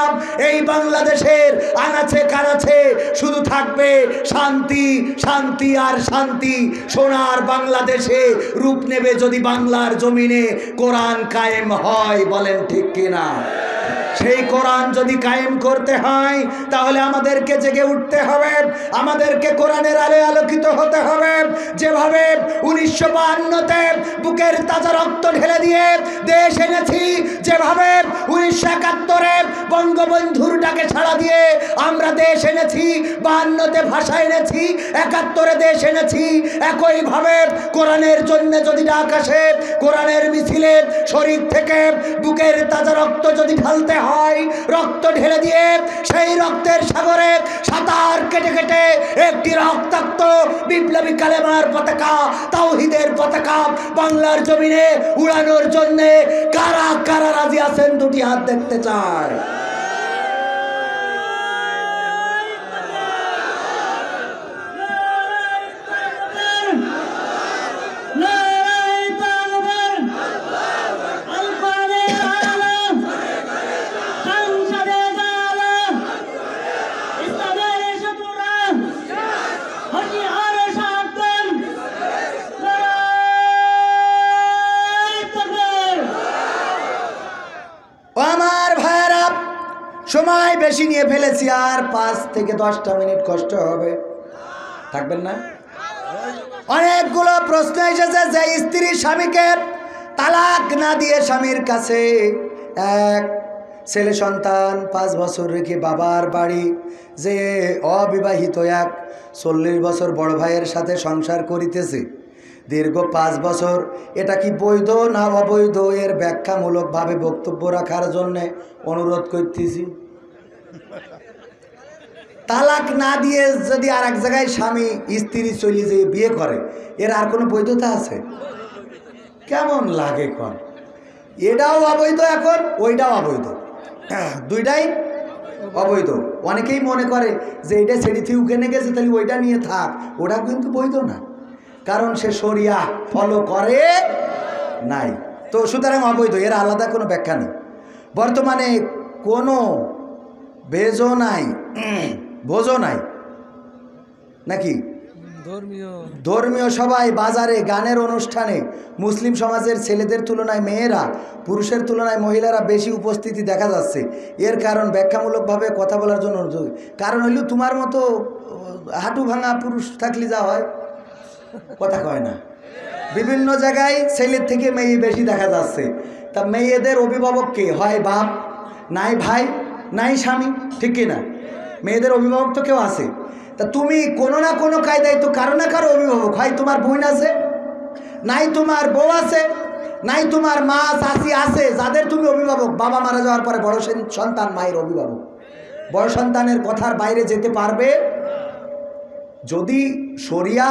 এই বাংলাদেশের আনাচে কানাচে শুধু থাকবে শান্তি, শান্তি আর শান্তি। সোনার বাংলাদেশে রূপ নেবে যদি বাংলার জমিনে কোরআন কায়েম হয়। বলেন ঠিক কিনা? সেই কোরআন যদি কায়েম করতে হয় তাহলে আমাদেরকে জেগে উঠতে হবে, আমাদেরকে কোরআনের আলোয় আলোকিত হতে হবে। যেভাবে 1952-তে বুকের তাজা রক্ত ঢেলে দিয়ে দেশ এনেছি, যেভাবে 1971-এ বঙ্গবন্ধুর ডাকে ছাড়া দিয়ে আমরা দেশ এনেছি, 52-তে ভাষা এনেছি, 71-এ দেশ এনেছি, একইভাবে কোরআনের জন্য যদি ডাক আসে, কোরআনের মিছিলে শরীর থেকে বুকের তাজা রক্ত যদি ঢালতে হয়, রক্ত ঢেলে দিয়ে সেই রক্তের সাগরে সাঁতার কেটে কেটে একটি রক্তাক্ত বিপ্লবী কালেমার পতাকা, তাওহীদের পতাকা বাংলার জমিনে উড়ানোর জন্য কারা কারা রাজি আছেন? দুটি হাত দেখতে চায়। সময় বেশি নিয়ে ফেলেছি, আর 5 থেকে 10টা মিনিট কষ্ট হবে, থাকবেন না? অনেকগুলো প্রশ্ন এসেছে যে স্ত্রী স্বামীকে তালাক না দিয়ে স্বামীর কাছে এক ছেলে সন্তান 5 বছর রেখে বাবার বাড়ি যে অবিবাহিত এক 40 বছর বড় ভাইয়ের সাথে সংসার করিতেছে দীর্ঘ 5 বছর, এটা কি বৈধ না অবৈধ? এর ব্যাখ্যামূলকভাবে বক্তব্য রাখার জন্যে অনুরোধ করতেছি। তালাক না দিয়ে যদি আর এক জায়গায় স্বামী স্ত্রী চলে যেয়ে বিয়ে করে, এর আর কোনো বৈধতা আছে? কেমন লাগে কর? এটাও অবৈধ এখন, ওইটাও অবৈধ, দুইটাই অবৈধ। অনেকেই মনে করে যে এটা ছেড়ে থেকে উঠে গেছে, তাহলে ওইটা নিয়ে থাক, ওটা কিন্তু বৈধ না, কারণ সে শরিয়া ফলো করে নাই। তো সুতরাং অবৈধ, এর আলাদা কোনো ব্যাখ্যা নেই। বর্তমানে কোনো বেজও নাই, বোঝো নাই নাকি? ধর্মীয় সবাই, বাজারে, গানের অনুষ্ঠানে মুসলিম সমাজের ছেলেদের তুলনায় মেয়েরা, পুরুষের তুলনায় মহিলারা বেশি উপস্থিতি দেখা যাচ্ছে। এর কারণ ব্যাখ্যামূলকভাবে কথা বলার জন্য কারণ হইল তোমার মতো হাঁটু ভাঙা পুরুষ থাকলে যা হয়, কথা কয় না। বিভিন্ন জায়গায় ছেলের থেকে মেয়ে বেশি দেখা যাচ্ছে। তা মেয়েদের অভিভাবক কে? হয় বাপ, নাই ভাই, নাই স্বামী, ঠিক কিনা? মেয়েদের অভিভাবক তো কেউ আছে। তা তুমি কোনো না কোনো কায়দায় তো কারো না কারো অভিভাবক। হয় তোমার বোন আছে, নাই তোমার বউ আছে, নাই তোমার মা চাচি আছে, যাদের তুমি অভিভাবক। বাবা মারা যাওয়ার পরে বড় সন্তান মায়ের অভিভাবক। বড় সন্তানের কথার বাইরে যেতে পারবে। যদি শরিয়া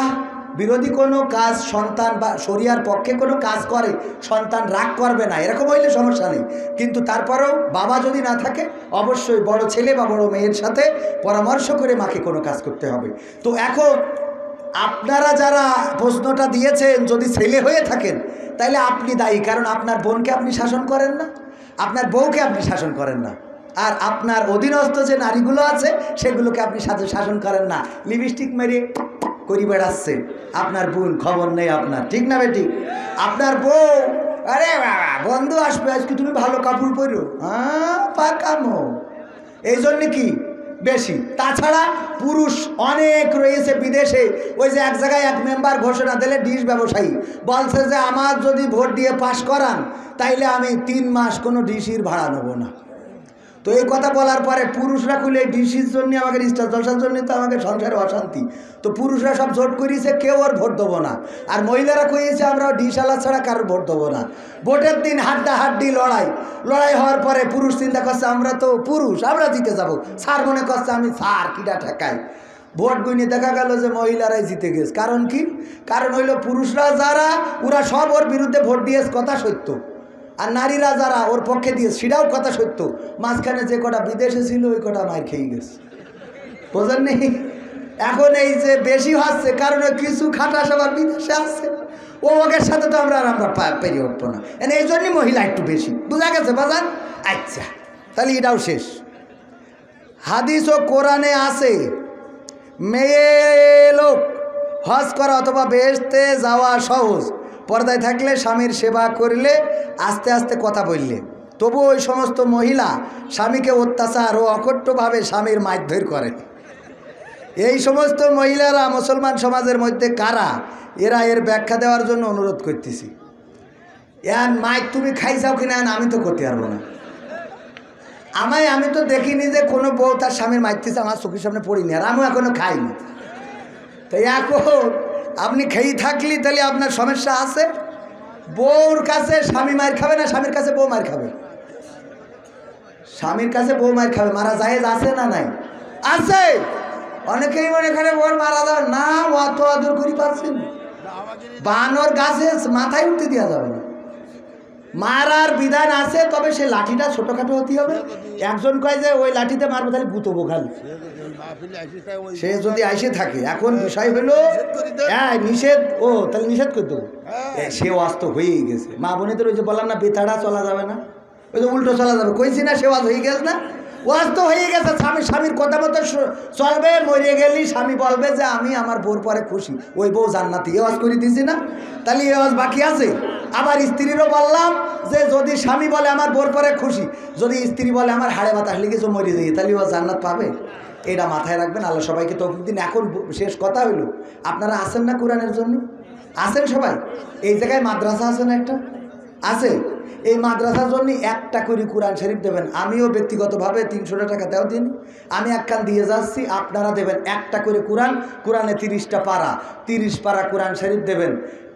বিরোধী কোনো কাজ সন্তান বা শরিয়ার পক্ষে কোনো কাজ করে, সন্তান রাগ করবে না, এরকম হইলে সমস্যা নেই। কিন্তু তারপরেও বাবা যদি না থাকে, অবশ্যই বড় ছেলে বা বড় মেয়ের সাথে পরামর্শ করে মাকে কোনো কাজ করতে হবে। তো এখন আপনারা যারা প্রশ্নটা দিয়েছেন, যদি ছেলে হয়ে থাকেন তাহলে আপনি দায়ী, কারণ আপনার বোনকে আপনি শাসন করেন না, আপনার বউকে আপনি শাসন করেন না, আর আপনার অধীনস্থ যে নারীগুলো আছে সেগুলোকে আপনি শাসন করেন না। লিপস্টিক মেরে করি বেড়াচ্ছে আপনার বোন, খবর নেই আপনার, ঠিক না বেটি? আপনার বউ, আরে বাবা বন্ধু আসবে আজকে, তুমি ভালো কাপড় পরো, হ্যাঁ পাকামো, এই জন্য কি বেশি। তাছাড়া পুরুষ অনেক রয়েছে বিদেশে। ওই যে এক জায়গায় এক মেম্বার ঘোষণা দিলে, ডিশ ব্যবসায়ী বলছে যে আমার যদি ভোট দিয়ে পাশ করান তাইলে আমি 3 মাস কোনো ডিসির ভাড়া নেবো না। তো এই কথা বলার পরে পুরুষরা খুলে ডিসির জন্য, আমাকে স্টার জলসার জন্য তো আমাকে সংসারে অশান্তি, তো পুরুষরা সব জোট করিয়েছে, কেউ আর ভোট দেবো না। আর মহিলারা কইয়েছে আমরা ডিশালা ছাড়া কারোর ভোট দেবো না। ভোটের দিন হাড্ডাহাড্ডি লড়াই হওয়ার পরে পুরুষ চিন্তা করছে আমরা তো পুরুষ, আমরা জিতে যাব। স্যার মনে করছে আমি স্যার, কিটা ঠেকাই। ভোট গুনে দেখা গেল যে মহিলারাই জিতে গেছে। কারণ কি? কারণ হইল পুরুষরা যারা ওরা সব ওর বিরুদ্ধে ভোট দিয়েছে, কথা সত্য, আর নারীরা যারা ওর পক্ষে দিয়েছে সেটাও কথা সত্য। মাঝখানে যে কটা বিদেশে ছিল ওই কটা মার খেয়ে গেছে, বোঝেন নেই? এখন এই যে বেশি হচ্ছে কারণ ওই কিছু খাটাস আবার বিদেশে আসছে, ও ওদের সাথে তো আমরা পেরিয়ে উঠবো না, এই জন্যই মহিলা একটু বেশি। বুঝা গেছে বাজান? আচ্ছা, তাহলে এটাও শেষ। হাদিস ও কোরআনে আছে মেয়ে লোক হজ করা অথবা বেহেশতে যাওয়া সহজ, পর্দায় থাকলে স্বামীর সেবা করলে আস্তে আস্তে কথা বললে। তবু ওই সমস্ত মহিলা স্বামীকে অত্যাচার ও অকট্যভাবে স্বামীর মারধর করে। এই সমস্ত মহিলারা মুসলমান সমাজের মধ্যে কারা, এরা এর ব্যাখ্যা দেওয়ার জন্য অনুরোধ করতেছি। এর মাইক তুমি খাইছাও কিনা আমি তো করতে পারবো না। আমি তো দেখিনি যে কোনো বউ তার স্বামীর মারতেছে, আমার চোখের সামনে পড়িনি, আর আমিও এখনো খাইনি। তাই এখন আপনি খেয়ে থাকলি তাহলে আপনার সমস্যা আছে। বউর কাছে স্বামী মার খাবে না, স্বামীর কাছে বউ মার খাবে? স্বামীর কাছে বউ মার খাবে, মারা জায়েজ আছে না নাই? আছে। অনেকেই মনে করে বউ মারা যাবে না, অত আদর করি পাচ্ছেন, বানর গাছে মাথায় উঠতে দেওয়া যাবে না। মারার বিধান আছে, তবে সে লাঠিটা ছোটখাটো হতে হবে। একজন কয় যে ওই লাঠিতে মারবো তাহলে গুতবো খালি, সে যদি আইসে থাকে। এখন বিষয় হলো হ্যাঁ নিষেধ, ও তাহলে নিষেধ করে দেবো, সে অস্ত হয়েই গেছে। মা বোনেদের ওই যে বললাম না বেতাড়া চলা যাবে না, ওই যে উল্টো চলা যাবে, কইছি না সে ওয়াজ হয়ে গেছে না, ওয়াজ তো হয়ে গেছে। স্বামীর কথা মতো চলবে, মরে গেলি স্বামী বলবে যে আমি আমার বউর পরে খুশি, ওই বউ জান্নাতি, এ ওয়াজ করে দিছি না? তাহলে এ ওয়াজ বাকি আছে। আবার স্ত্রীরও বললাম যে যদি স্বামী বলে আমার বউর পরে খুশি, যদি স্ত্রী বলে আমার হাড়ে বাতাস লেগেছে মরে যাই, তাহলে ও জান্নাত পাবে। এটা মাথায় রাখবেন। আল্লাহ সবাইকে তৌফিক দিন। এখন শেষ কথা হইল, আপনারা আসেন না কোরআনের জন্য? আসেন সবাই? এই জায়গায় মাদ্রাসা আছে না একটা? আছে। এই মাদ্রাসার জন্য একটা করে কোরআন শরীফ দেবেন। আমিও ব্যক্তিগতভাবে 300 টাকা দেও দিন, আমি একখান দিয়ে যাচ্ছি, আপনারা দেবেন একটা করে কোরআন। কোরআনে 30টা পারা, 30 পারা কোরআন শরীফ দেবেন।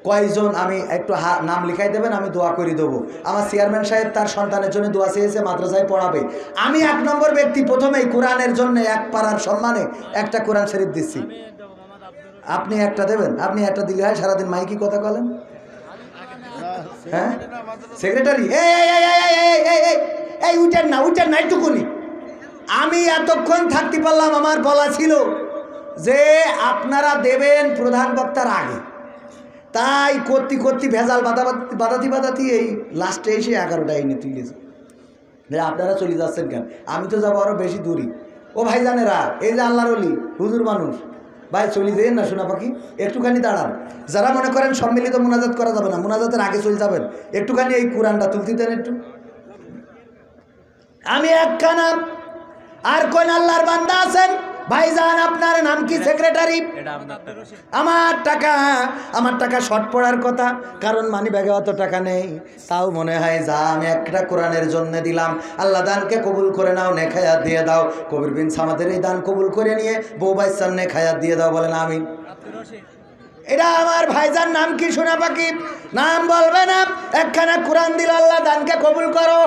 কয়জন আমি একটু নাম লিখাই দেবেন, আমি দোয়া করে দেবো। আমার চেয়ারম্যান সাহেব তার সন্তানের জন্য দোয়া চেয়েছে, মাদ্রাসায় পড়াবে। আমি 1 নম্বর ব্যক্তি, প্রথমেই কোরআনের জন্য 1 পারার সম্মানে একটা কোরআন শরীফ দিচ্ছি। আপনি একটা দেবেন? আপনি একটা দিলে হয়, সারাদিন মাইকি কথা বলেন। হ্যাঁ সেক্রেটারি, এই উঠেন না, উঠেন না একটুকুনি। আমি এতক্ষণ থাকতে পারলাম, আমার বলা ছিল যে আপনারা দেবেন প্রধান বক্তার আগে, তাই করতে করতে ভেজাল বাদাতি এই লাস্টে এসে 11টা এনে তুলেছে। আপনারা চলে যাচ্ছেন কেন? আমি তো যাবো আরো বেশি দূরই। ও ভাই জানেরা, এই যে আল্লাহর ওলি হুজুর মানুষ, ভাই চলে যেন না, শোনা পাখি একটুখানি দাঁড়ান। যারা মনে করেন সম্মিলিত মোনাজাত করা যাবে না, মোনাজাতের আগে চলে যাবেন, একটুখানি এই কোরআনটা তুলতে দেন একটু। আমি একখানা, আর কোন আল্লাহর বান্দা আছেন? ভাইজান আপনার নাম কি? সেক্রেটারি। আমার টাকা শর্ট পড়ার কথা, কারণ মানি ব্যাগে অত টাকা নেই। তাও মনে হয় যা আমি একটা কোরআনের জন্য দিলাম, আল্লাহ দানকে কবুল করে নাও, নেখায়াত দিয়ে দাও। কবির বিন সামাদের এই দান কবুল করে নিয়ে বউ বাইসান নেখায়াত দিয়ে দাও, বলেন আমিন। এটা আমার ভাইজান নাম কি? শোনা পাখি নাম বলবে না, একখানা কোরআন দিল, আল্লাহ দানকে কবুল করো।